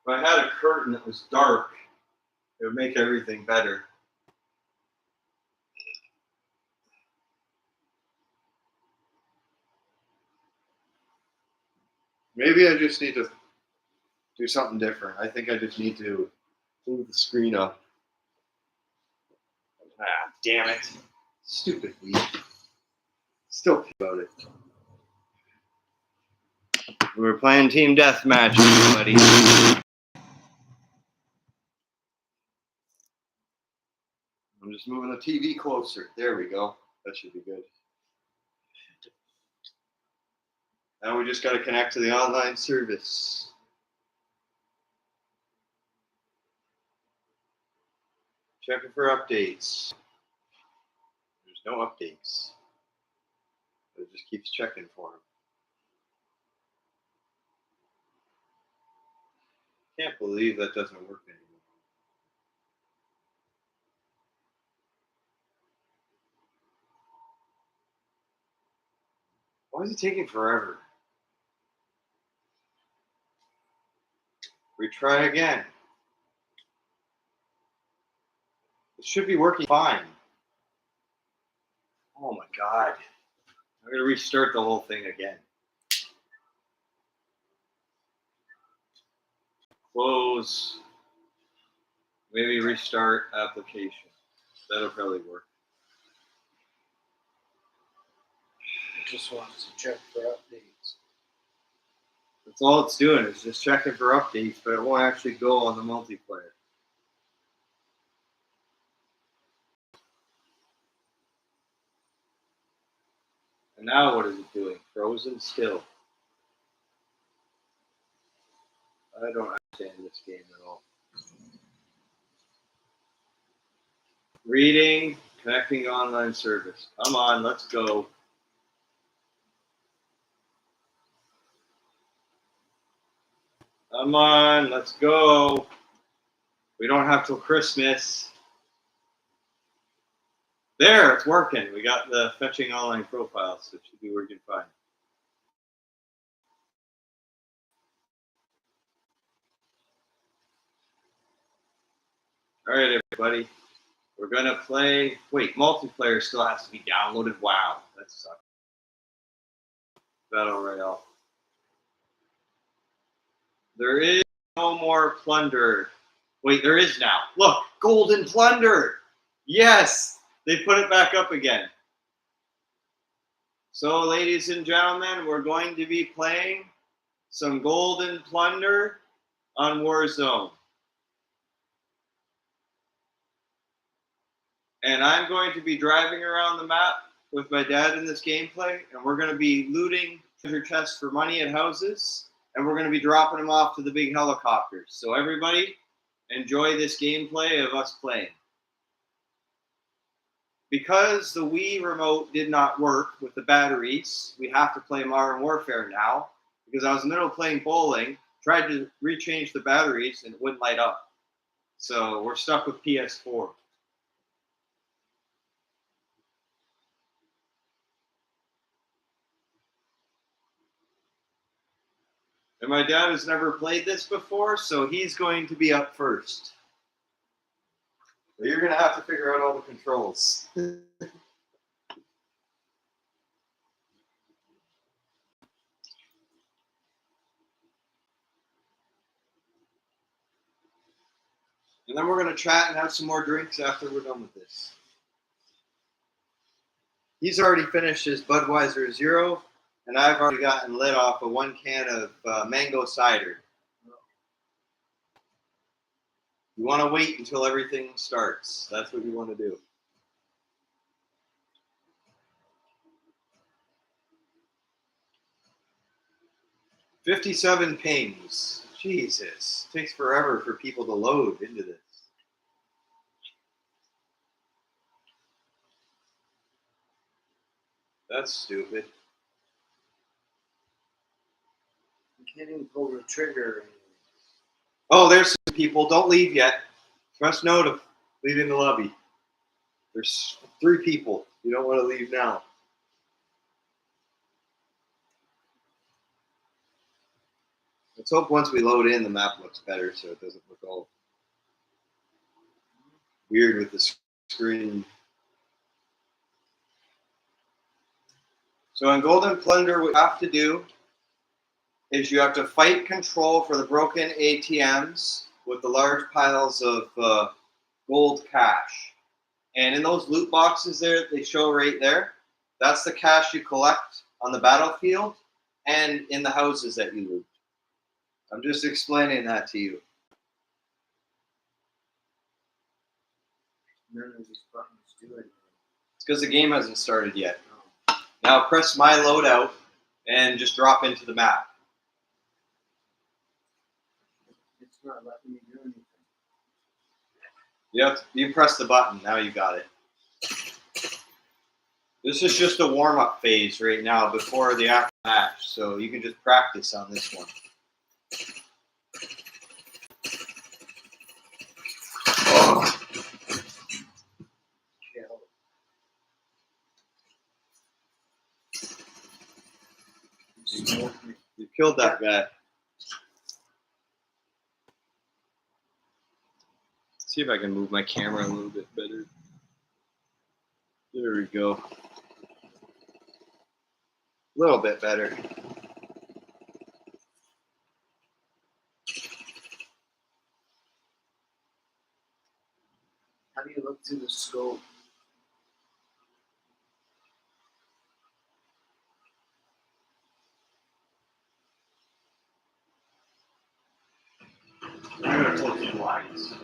If I had a curtain that was dark, it would make everything better. Maybe I just need to do something different. I think I just need to move the screen up. damn it. Stupid weed. Still about it. We're playing team deathmatch, everybody. I'm just moving the TV closer. There we go. That should be good. Now we just got to connect to the online service. Checking for updates. There's no updates. It just keeps checking for them. Can't believe that doesn't work anymore. Why is it taking forever? Retry again. It should be working fine. Oh my god. I'm going to restart the whole thing again. Close. Maybe restart application. That'll probably work. It just wants to check for updates. That's all it's doing is just checking for updates, but it won't actually go on the multiplayer. And now what is it doing? Frozen still. I don't understand this game at all. Reading, connecting online service. Come on, let's go. Come on, let's go. We don't have till Christmas. There, it's working. We got the fetching online profile, so it should be working fine. All right, everybody. We're going to play. Wait, multiplayer still has to be downloaded. Wow, that sucks. Battle Royale. There is no more plunder. Wait, there is now. Look, golden plunder. Yes, they put it back up again. So, ladies and gentlemen, we're going to be playing some golden plunder on Warzone. And I'm going to be driving around the map with my dad in this gameplay, and we're going to be looting treasure chests for money at houses, and we're going to be dropping them off to the big helicopters. So everybody, enjoy this gameplay of us playing. Because the Wii remote did not work with the batteries, we have to play Modern Warfare now, because I was in the middle of playing bowling, tried to rechange the batteries, and it wouldn't light up. So we're stuck with PS4. And my dad has never played this before, so he's going to be up first. But you're going to have to figure out all the controls. And then we're going to chat and have some more drinks after we're done with this. He's already finished his Budweiser Zero, and I've already gotten lit off of 1 can of mango cider. You want to wait until everything starts. That's what you want to do. $57 pings. Jesus. It takes forever for people to load into this. That's stupid. You can't even pull the trigger. Oh, there's some people. Don't leave yet. Press no to leave in the lobby. There's 3 people. You don't want to leave now. Let's hope once we load in, the map looks better so it doesn't look all weird with the screen. So in Golden Plunder, what you have to do is you have to fight control for the broken ATMs with the large piles of gold cash. And in those loot boxes there, they show right there, that's the cash you collect on the battlefield and in the houses that you loot. I'm just explaining that to you. None of these buttons do anything. It's because the game hasn't started yet. Now press my loadout and just drop into the map. It's not letting me do anything. You press the button. Now you got it. This is just a warm-up phase right now before the actual match, so you can just practice on this one. You killed that guy. See if I can move my camera a little bit better. There we go. A little bit better. How do you look through the scope? I'm gonna close the blinds.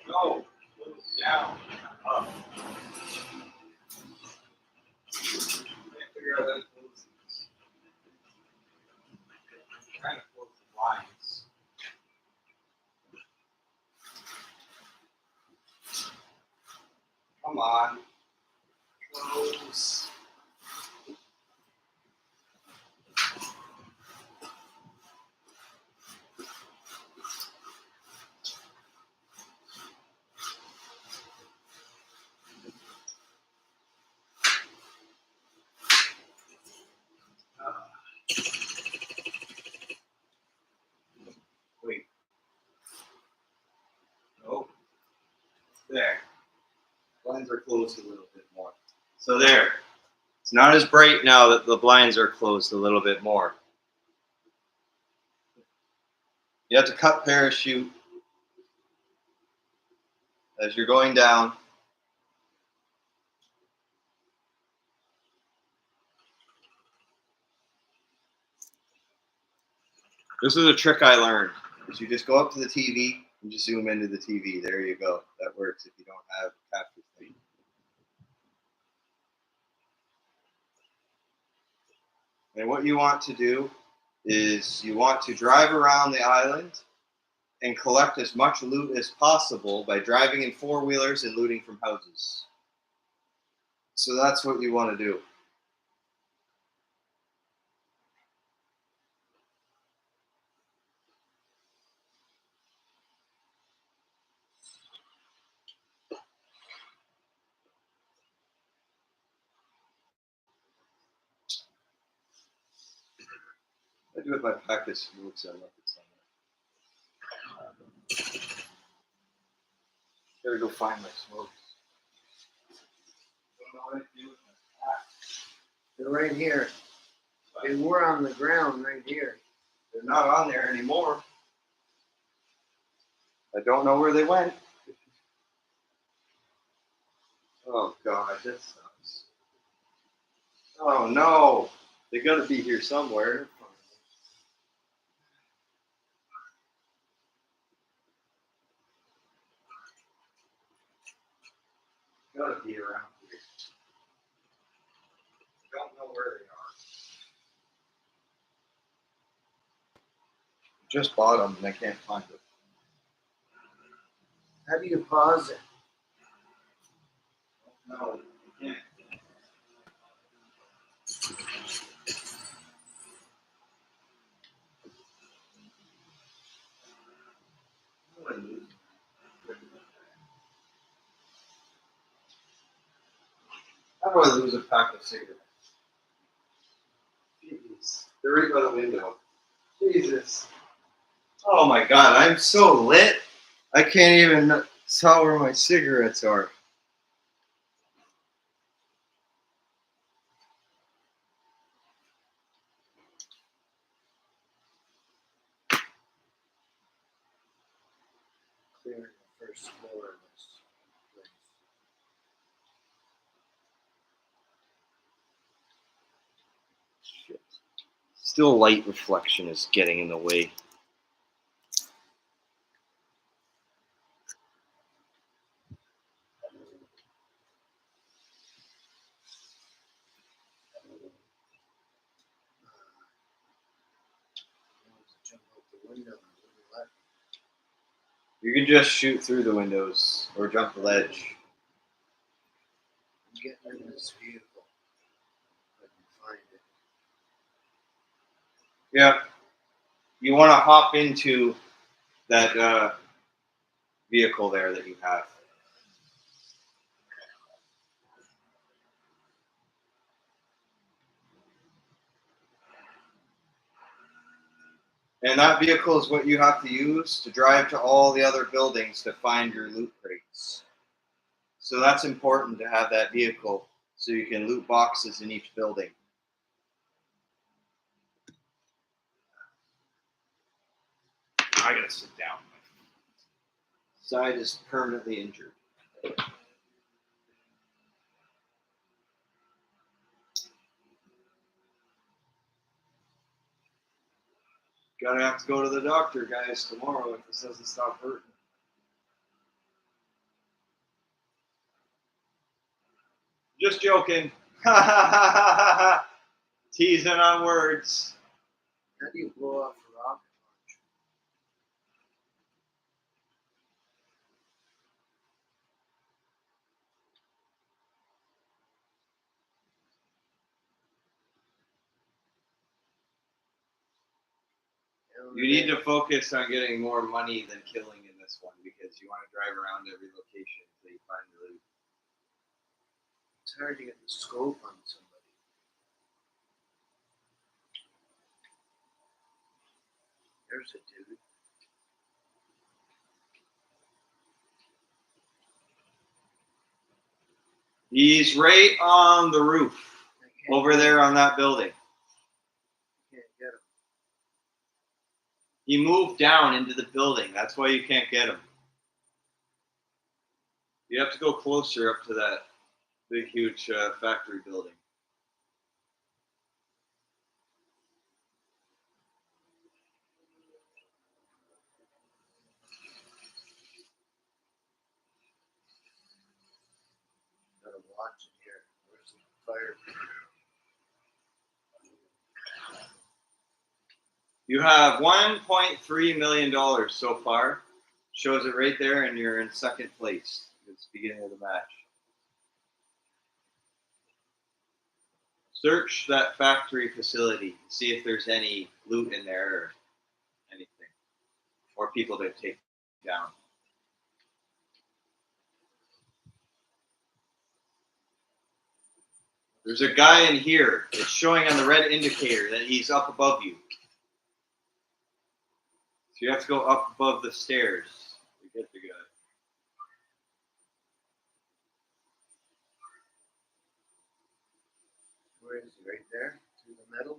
No, down, up. Figure out how to close these. I'm trying to close the blinds. Come on. Close. Wait. No. There. Blinds are closed a little bit more. So there. It's not as bright now that the blinds are closed a little bit more. You have to cut parachute as you're going down. This is a trick I learned. Is you just go up to the TV and just zoom into the TV. There you go. That works if you don't have a capture screen. And what you want to do is you want to drive around the island and collect as much loot as possible by driving in four-wheelers and looting from houses. So that's what you want to do. I do it by packet smokes. I left it somewhere. Gotta go find my smokes. Don't know what to do with my pack. They're right here. They were on the ground right here. They're not on there anymore. I don't know where they went. Oh God, that sucks. Oh no, they gotta be here somewhere. Gotta be around here. Don't know where they are. Just bought them and I can't find them. How do you pause it? No, you can't. How do I lose a pack of cigarettes? Jeez, they're right by the window. Jesus. Oh my God, I'm so lit. I can't even tell where my cigarettes are. first floor of this place. Shit. Still, light reflection is getting in the way. Jump out the window and let You can just shoot through the windows or jump the ledge. I'm getting in this vehicle. If I can find it. Yeah. You want to hop into that vehicle there that you have. And that vehicle is what you have to use to drive to all the other buildings to find your loot crates. So that's important to have that vehicle so you can loot boxes in each building. I gotta sit down. Side is permanently injured. Gotta have to go to the doctor, guys, tomorrow if this doesn't stop hurting. Just joking. Teasing on words. How do you blow off a rocket launcher? You need to focus on getting more money than killing in this one because you want to drive around every location until you find the loot. It's hard to get the scope on somebody. There's a dude. He's right on the roof over there on that building. Can't get him. He moved down into the building. That's why you can't get him. You have to go closer up to that big, huge factory building. Gotta watch it here. Where's the fire? You have $1.3 million so far. Shows it right there, and you're in second place. It's the beginning of the match. Search that factory facility. See if there's any loot in there or anything. Or people to take down. There's a guy in here. It's showing on the red indicator that he's up above you. So you have to go up above the stairs to get the guy. Where is he? Right there? Through the middle?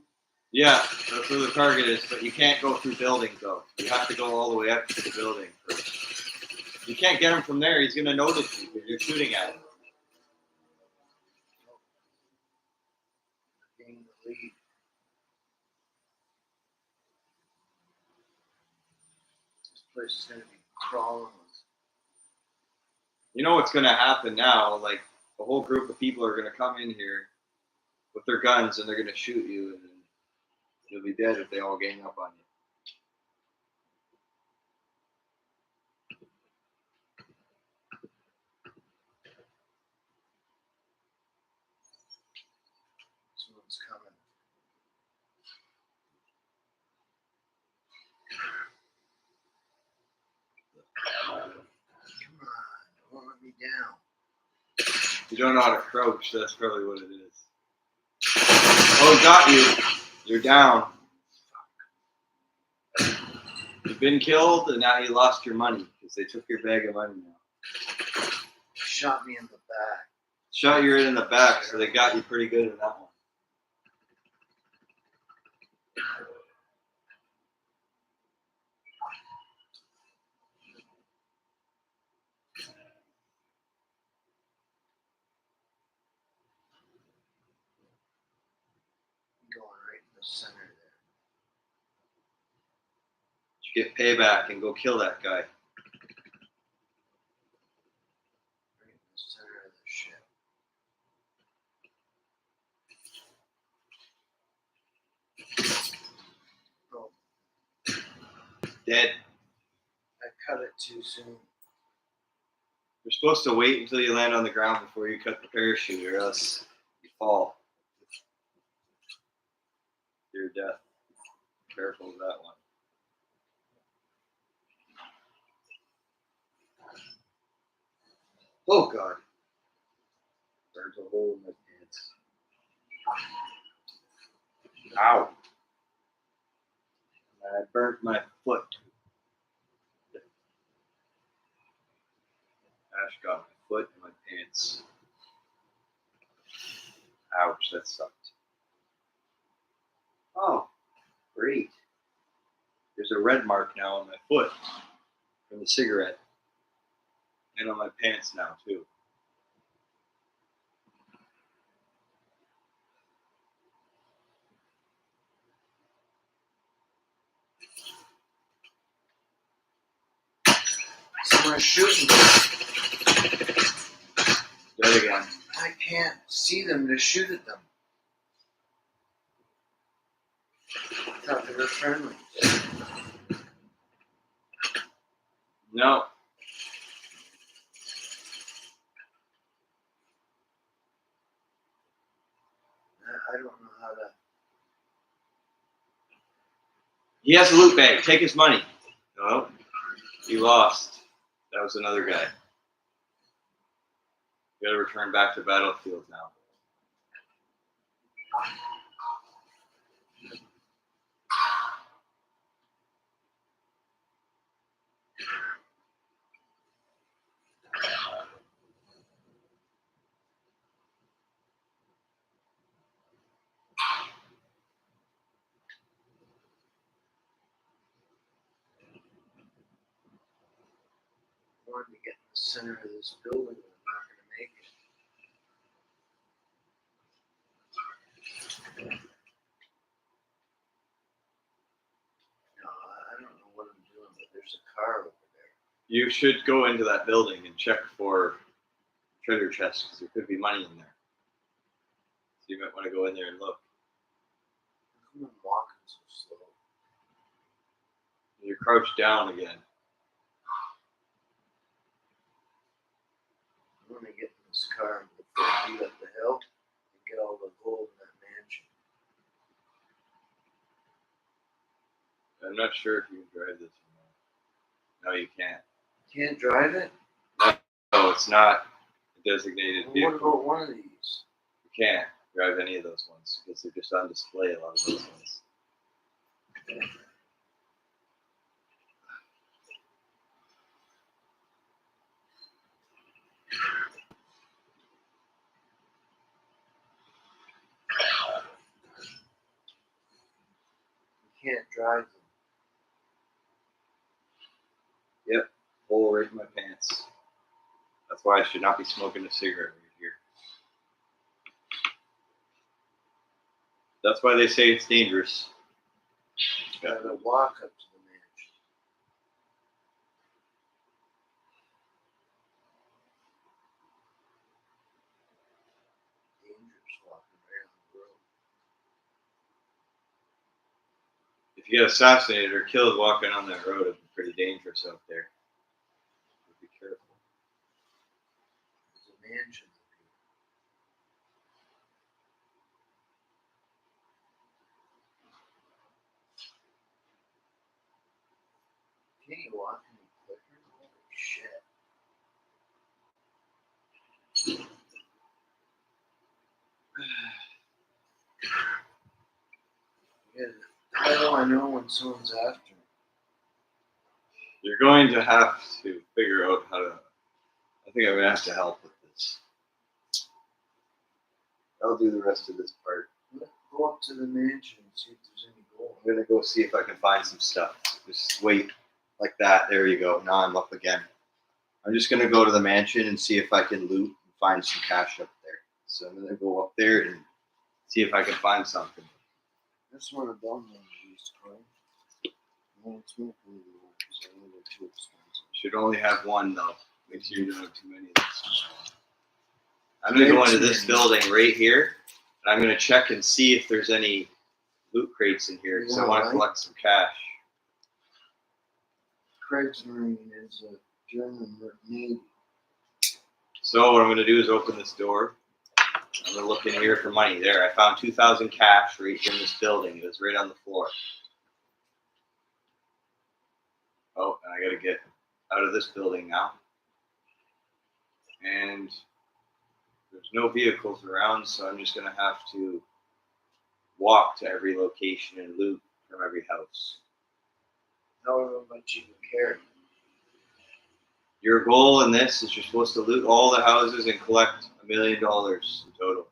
Yeah, that's where the target is, but you can't go through buildings though. You have to go all the way up to the building first. You can't get him from there. He's going to notice you because you're shooting at him. Getting the lead. This place is going to be crawling with. You know what's going to happen now? Like, a whole group of people are going to come in here with their guns and they're going to shoot you, and then you'll be dead if they all gang up on you. This one's coming. Come on, don't let me down. You don't know how to crouch, that's probably what it is. Oh, got you. You're down. You've been killed, and now you lost your money because they took your bag of money now. Shot me in the back. Shot you right in the back, so they got you pretty good in that one. the center there. You get payback and go kill that guy. Right in the center of the ship. Oh, Dead. I cut it too soon. You're supposed to wait until you land on the ground before you cut the parachute, or else you fall. Your death. Careful with that one. Oh God. Burnt a hole in my pants. Ow. I burnt my foot. Ash got my foot and my pants. Ouch, that sucked. Oh, great. There's a red mark now on my foot from the cigarette. And on my pants now, too. Someone's shooting me. Dead again. I can't see them to shoot at them. I thought they were friendly. No. I don't know how to. He has a loot bag. Take his money. No. He lost. That was another guy. You gotta return back to battlefield now. I wanted to get in the center of this building, and I'm not going to make it. No, I don't know what I'm doing, but there's a car over there. You should go into that building and check for treasure chests, because there could be money in there. So you might want to go in there and look. How come I'm walking so slow? You're crouched down again. I want to get in this car and go for a beat up the hill and get all the gold in that mansion. I'm not sure if you can drive this or not. No, you can't. You can't drive it? No, it's not a designated Well, vehicle. what about one of these? You can't drive any of those ones because they're just on display, a lot of those ones. You can't drive them. Yep, hole right in my pants. That's why I should not be smoking a cigarette right here. That's why they say it's dangerous. You gotta walk up to the mansion. Dangerous walking right on the road. If you get assassinated or killed walking on that road, it'd be pretty dangerous out there. So be careful. There's a mansion up here. Can you walk any quicker? Holy shit. Yeah, how do I know when someone's after me? You're going to have to figure out how to. I think I'm going to have to help with this. I'll do the rest of this part. Go up to the mansion and see if there's any gold. I'm going to go see if I can find some stuff. Just wait like that. There you go. Now I'm up again. I'm just going to go to the mansion and see if I can loot and find some cash up there. So I'm going to go up there and see if I can find something. just want to build one of these, Corey. I won't smoke one anymore because I know they're too expensive. Should only have one though. Make sure you don't have too many of these. I'm gonna go into this building right here, and I'm gonna check and see if there's any loot crates in here because I want to collect some cash. Kriegsmarine is a German Navy. So what I'm gonna do is open this door. I'm gonna look in here for money. There, I found 2,000 cash right here in this building. It was right on the floor. Oh, and I gotta get out of this building now. And there's no vehicles around, so I'm just gonna have to walk to every location and loot from every house. However much you care. Your goal in this is you're supposed to loot all the houses and collect $1 million in total.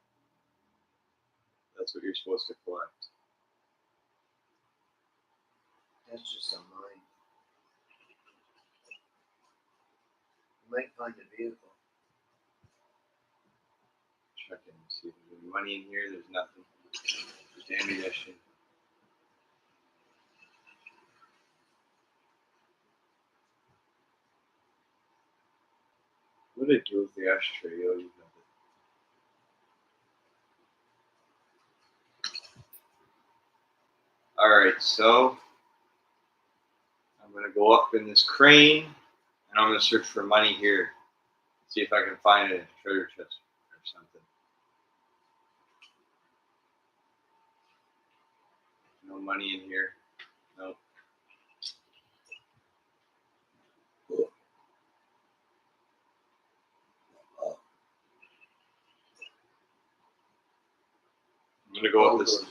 That's what you're supposed to collect. That's just a mine. You might find a vehicle. Checking to see if there's any money in here. There's nothing. There's ammunition. What did I do with the ashtray? Oh, you have it. Alright, so I'm going to go up in this crane and I'm going to search for money here. See if I can find a treasure chest or something. No money in here. Nope. I'm going to go up this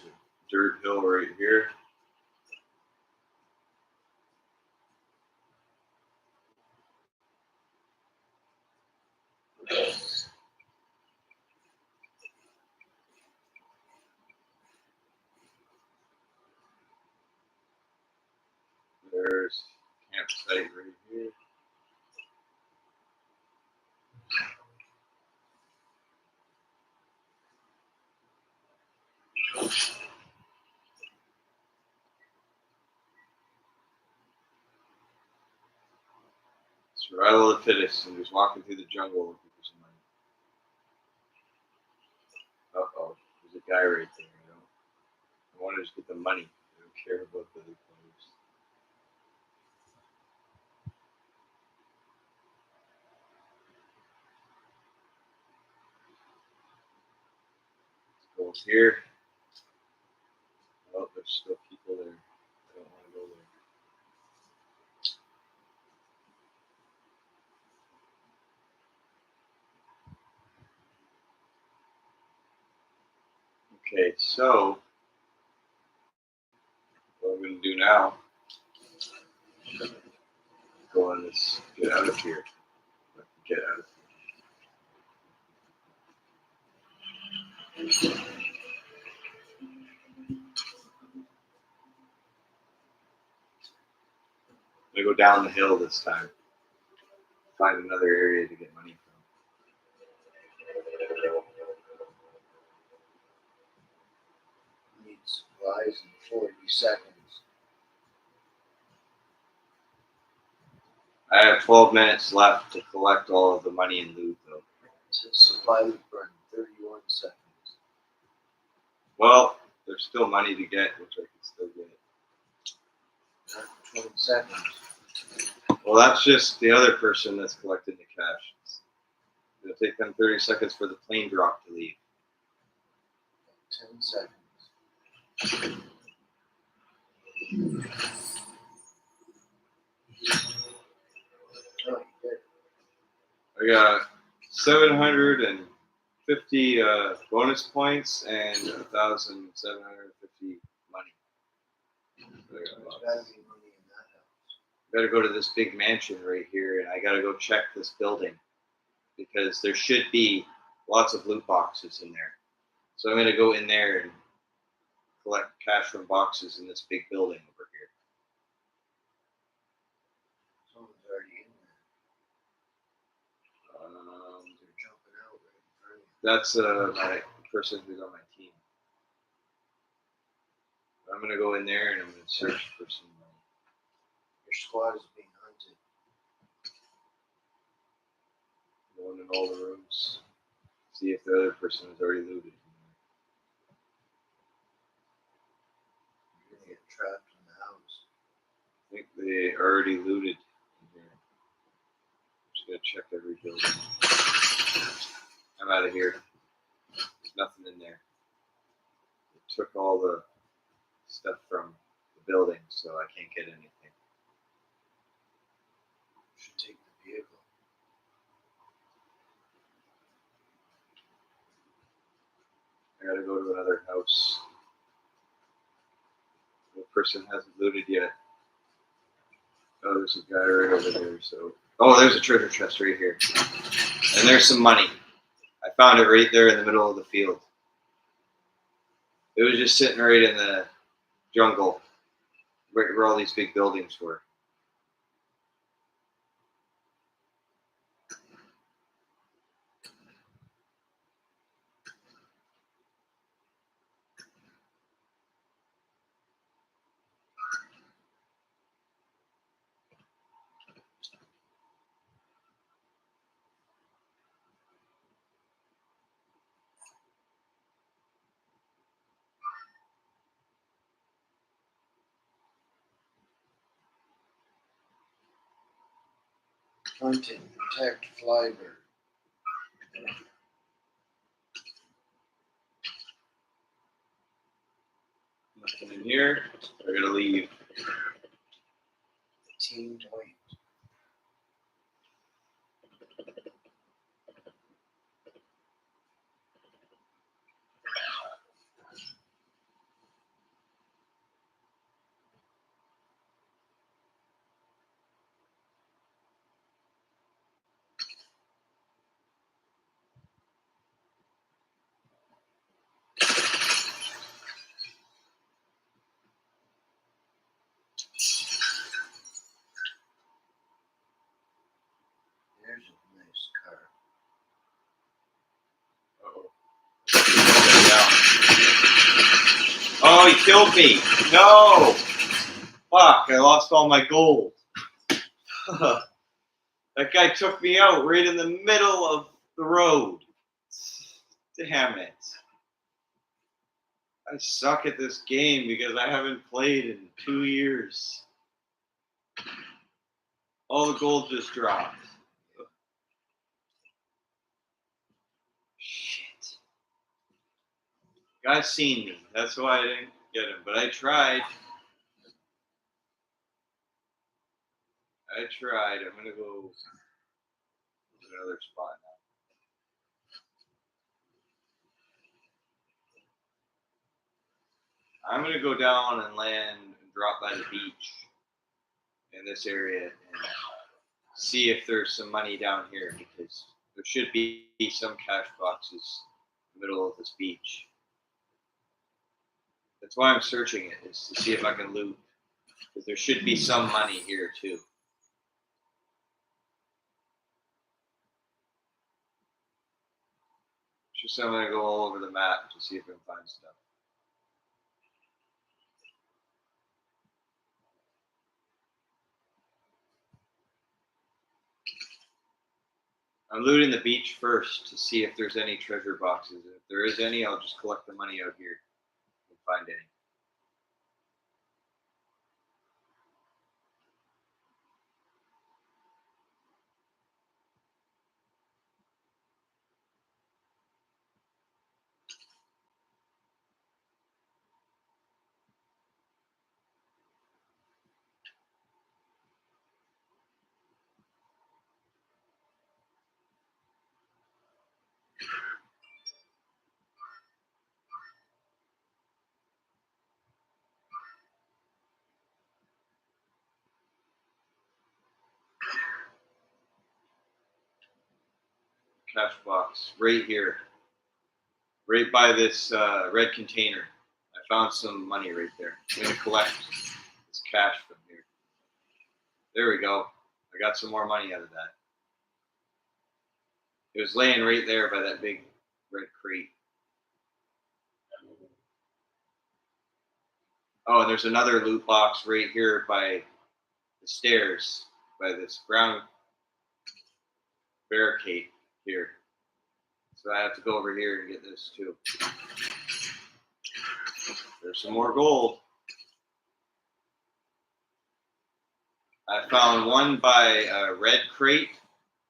dirt hill right here. There's campsite right here. Survival of the fittest, and just walking through the jungle looking for some money. Uh-oh, there's a guy right there. I want to just get the money. I don't care about the other players. Let's go up here. Oh, there's still people there. I don't want to go there. Okay, so what I'm going to do now, go on this, get out of here. Get out of here. I'm going to go down the hill this time. Find another area to get money from. Need supplies in 40 seconds. I have 12 minutes left to collect all of the money and loot, though. It says supply loot burn 31 seconds. Well, there's still money to get, which I can still get. 20 seconds. Well, that's just the other person that's collecting the cash. It'll take them 30 seconds for the plane drop to leave. 10 seconds. Oh, you did. I got 750 bonus points and 1,750 money. There's gotta be money in that house. Better go to this big mansion right here, and I gotta go check this building because there should be lots of loot boxes in there. So I'm gonna go in there and collect cash from boxes in this big building over here. Someone's already in there. Um, They're jumping out right in front of you. that's my person who's on my team. I'm gonna go in there and I'm gonna search for some money. Your squad is being hunted. Going in all the rooms. See if the other person has already looted. You're gonna get trapped in the house. I think they already looted in here. I'm just gonna check every building. I'm out of here. There's nothing in there. They took all the stuff from the building, so I can't get anything. You should take the vehicle. I gotta go to another house. The person hasn't looted yet. Oh, there's a guy right over there. So, oh, there's a treasure chest right here, and there's some money. I found it right there in the middle of the field. It was just sitting right in the jungle, where all these big buildings were. Hunting, protect Flybird. Nothing in here. I gotta leave. Team Dwight. There's a nice car. Oh, he killed me! No! Fuck! I lost all my gold. That guy took me out right in the middle of the road. Damn it. I suck at this game because I haven't played in 2 years. All the gold just dropped. Shit. Guy's seen me. That's why I didn't get him. But I tried. I'm gonna go to another spot now. I'm gonna go down and land and drop by the beach in this area and see if there's some money down here because there should be some cash boxes in the middle of this beach. That's why I'm searching it, is to see if I can loot. Because there should be some money here too. Just I'm gonna go all over the map to see if I can find stuff. I'm looting the beach first to see if there's any treasure boxes. If there is any, I'll just collect the money out here and find any. Cash box right here, right by this red container. I found some money right there. I'm gonna collect this cash from here. There we go. I got some more money out of that. It was laying right there by that big red crate. Oh, and there's another loot box right here by the stairs, by this ground barricade here. So I have to go over here and get this too. There's some more gold. I found one by a red crate,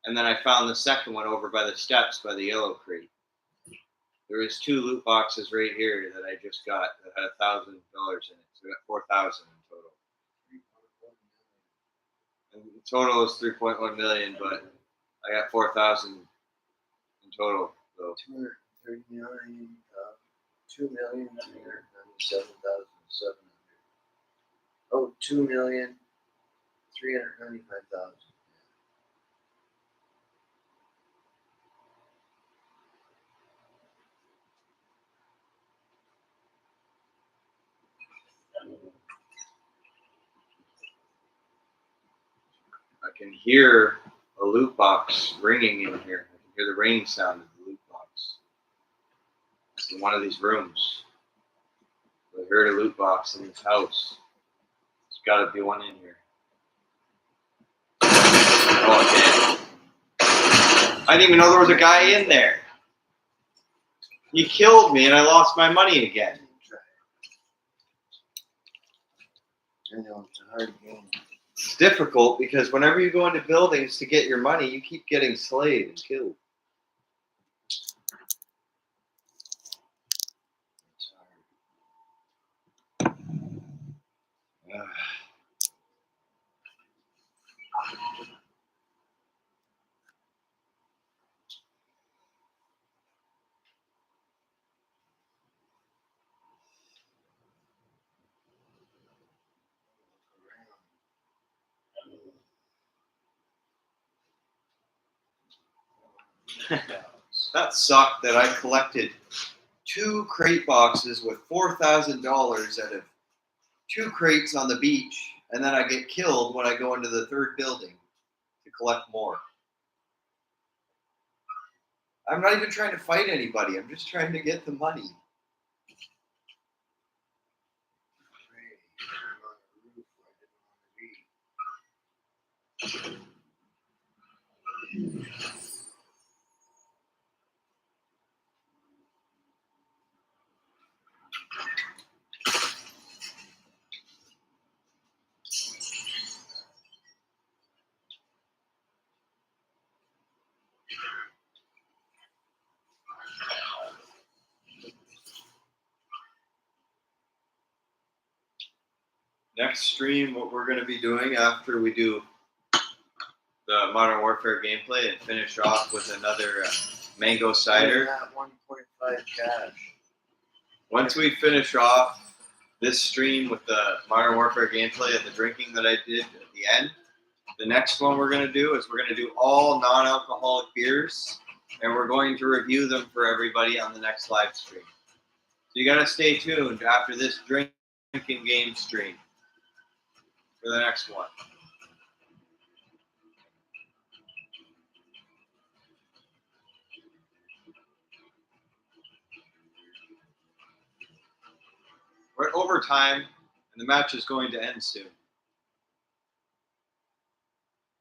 and then I found the second one over by the steps by the yellow crate. There is 2 loot boxes right here that I just got that had $1,000 in it. So I got 4,000 in total. And the total is 3.1 million, but I got 4,000 in total. So 2,397,700. Oh, 2,395,000. I can hear a loot box ringing in here. I can hear the ringing sound of the loot box. It's in one of these rooms. I heard a loot box in this house. There's got to be one in here. Oh, okay. I didn't even know there was a guy in there. He killed me and I lost my money again. I know, it's a hard game. It's difficult because whenever you go into buildings to get your money, you keep getting slayed and killed. It's hard. That sucked that I collected 2 crate boxes with $4,000 out of 2 crates on the beach, and then I get killed when I go into the 3rd building to collect more. I'm not even trying to fight anybody. I'm just trying to get the money. Next stream, what we're going to be doing after we do the Modern Warfare gameplay and finish off with another mango cider. That 1.5 cash. Once we finish off this stream with the Modern Warfare gameplay and the drinking that I did at the end, the next one we're going to do is we're going to do all non-alcoholic beers, and we're going to review them for everybody on the next live stream. So you got to stay tuned after this drinking game stream for the next one. We're at overtime, and the match is going to end soon.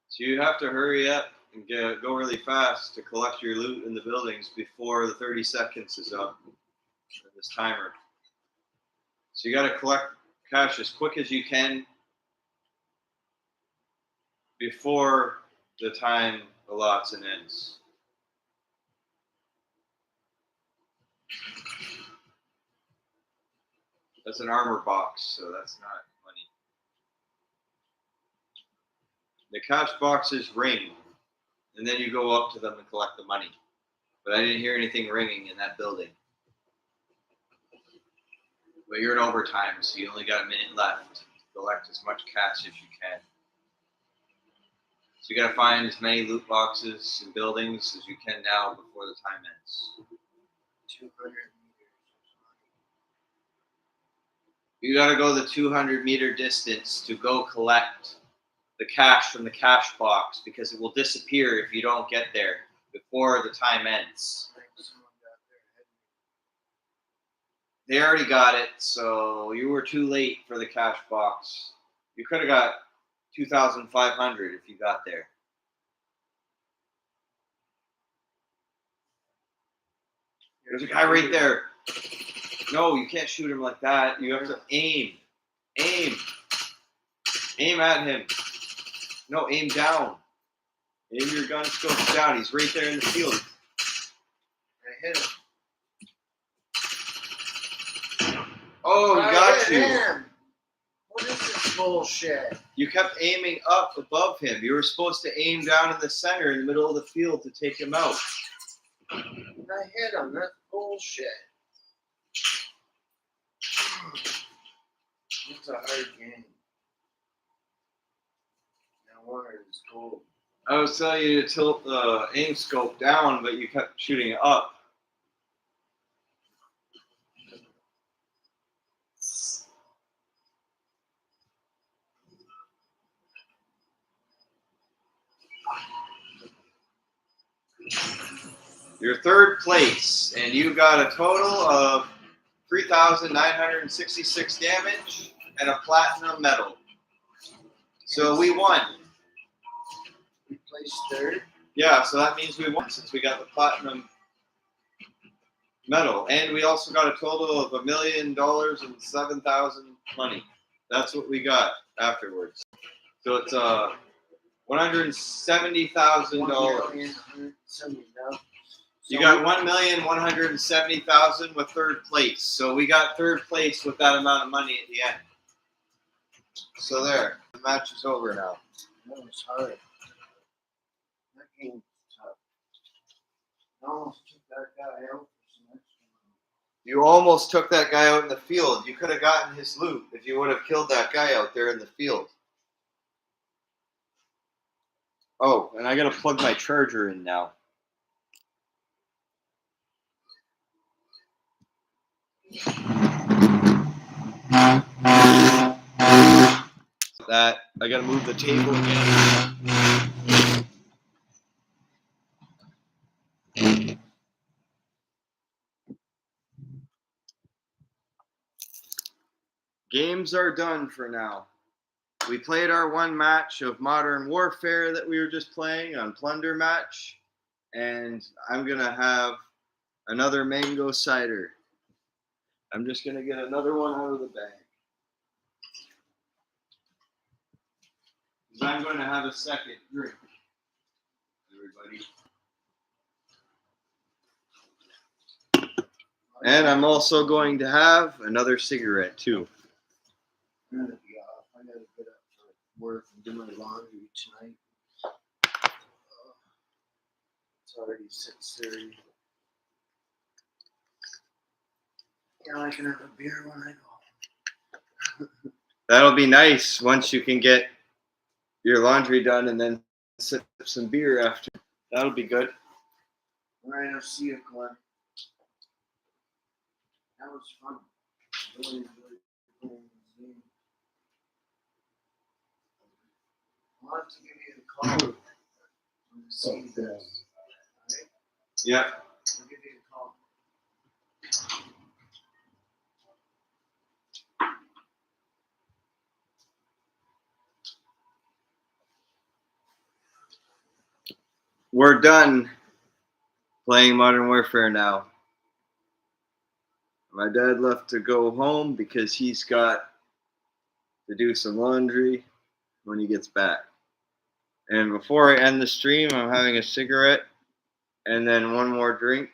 So you have to hurry up and go really fast to collect your loot in the buildings before the 30 seconds is up for this timer. So you got to collect cash as quick as you can before the time allots and ends. That's an armor box, so that's not money. The cash boxes ring, and then you go up to them and collect the money. But I didn't hear anything ringing in that building. But you're in overtime, so you only got a minute left to collect as much cash as you can. So you got to find as many loot boxes and buildings as you can now before the time ends. 200 meters. You got to go the 200-meter distance to go collect the cash from the cash box because it will disappear if you don't get there before the time ends. They already got it, so you were too late for the cash box. You could have got 2,500 if you got there. There's a guy right there. No, you can't shoot him like that. You have to aim. Aim. Aim at him. No, aim down. Aim your gun scopes down. He's right there in the field. I hit him. Oh, he got you. Him. What is this bullshit? You kept aiming up above him. You were supposed to aim down in the center, in the middle of the field, to take him out. I hit him. That's bullshit. It's a hard game. No wonder it's cold. I was telling you to tilt the aim scope down, but you kept shooting it up. You're third place, and you got a total of 3,966 damage and a platinum medal. So we won. We placed third. Yeah, so that means we won since we got the platinum medal. And we also got a total of $1 million and 7,000 money. That's what we got afterwards. So it's $170,000. You got 1,170,000 with third place. So we got third place with that amount of money at the end. So there, the match is over now. That was hard. That game was tough. I almost took that guy out for some extra money. You almost took that guy out in the field. You could have gotten his loot if you would have killed that guy out there in the field. Oh, and I gotta plug my charger in now. That I gotta move the table again. Games are done for now. We played our one match of Modern Warfare that we were just playing on Plunder Match, and I'm gonna have another mango cider. I'm just gonna get another one out of the bag. I'm going to have a second drink, everybody. And I'm also going to have another cigarette, too. I'm gonna be off. I gotta get up for work and do my laundry tonight. It's already 6:30. Yeah, I can have a beer when I go. That'll be nice once you can get your laundry done and then sip some beer after. That'll be good. All right, I'll see you, Glenn. That was fun. Really, really cool. I'll have to give you a call. See this. All right? Yeah. I'll give you a call. We're done playing Modern Warfare now. My dad left to go home because he's got to do some laundry when he gets back. And before I end the stream, I'm having a cigarette and then one more drink,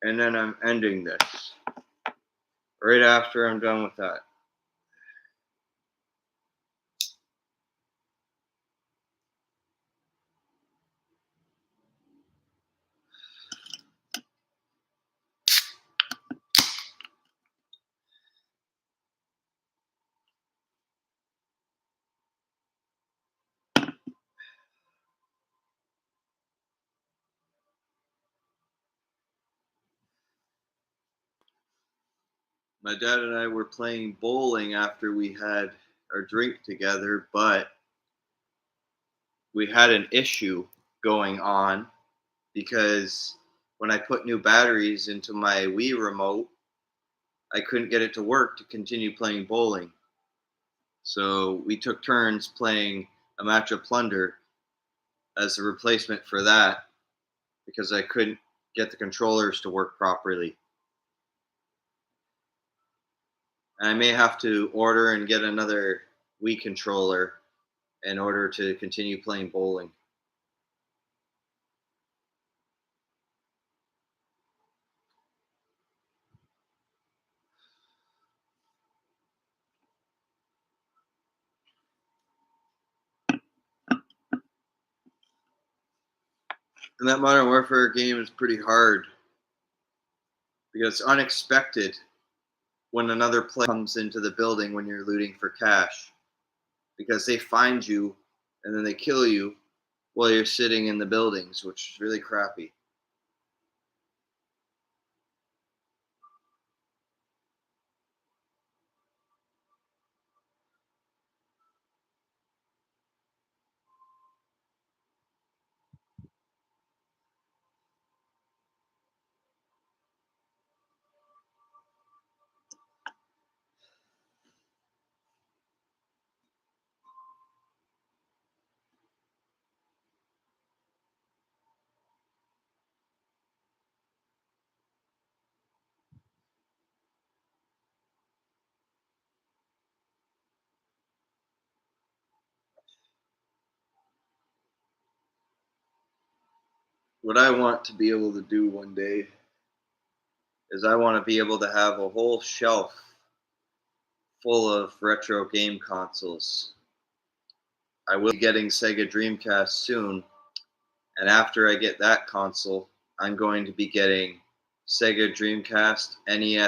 and then I'm ending this right after I'm done with that. My dad and I were playing bowling after we had our drink together, but we had an issue going on because when I put new batteries into my Wii remote, I couldn't get it to work to continue playing bowling. So we took turns playing a match of Plunder as a replacement for that because I couldn't get the controllers to work properly. I may have to order and get another Wii controller in order to continue playing bowling. And that Modern Warfare game is pretty hard because it's unexpected when another player comes into the building when you're looting for cash, because they find you and then they kill you while you're sitting in the buildings, which is really crappy. What I want to be able to do one day is I want to be able to have a whole shelf full of retro game consoles. I will be getting Sega Dreamcast soon, and after I get that console, I'm going to be getting Sega Dreamcast, NES,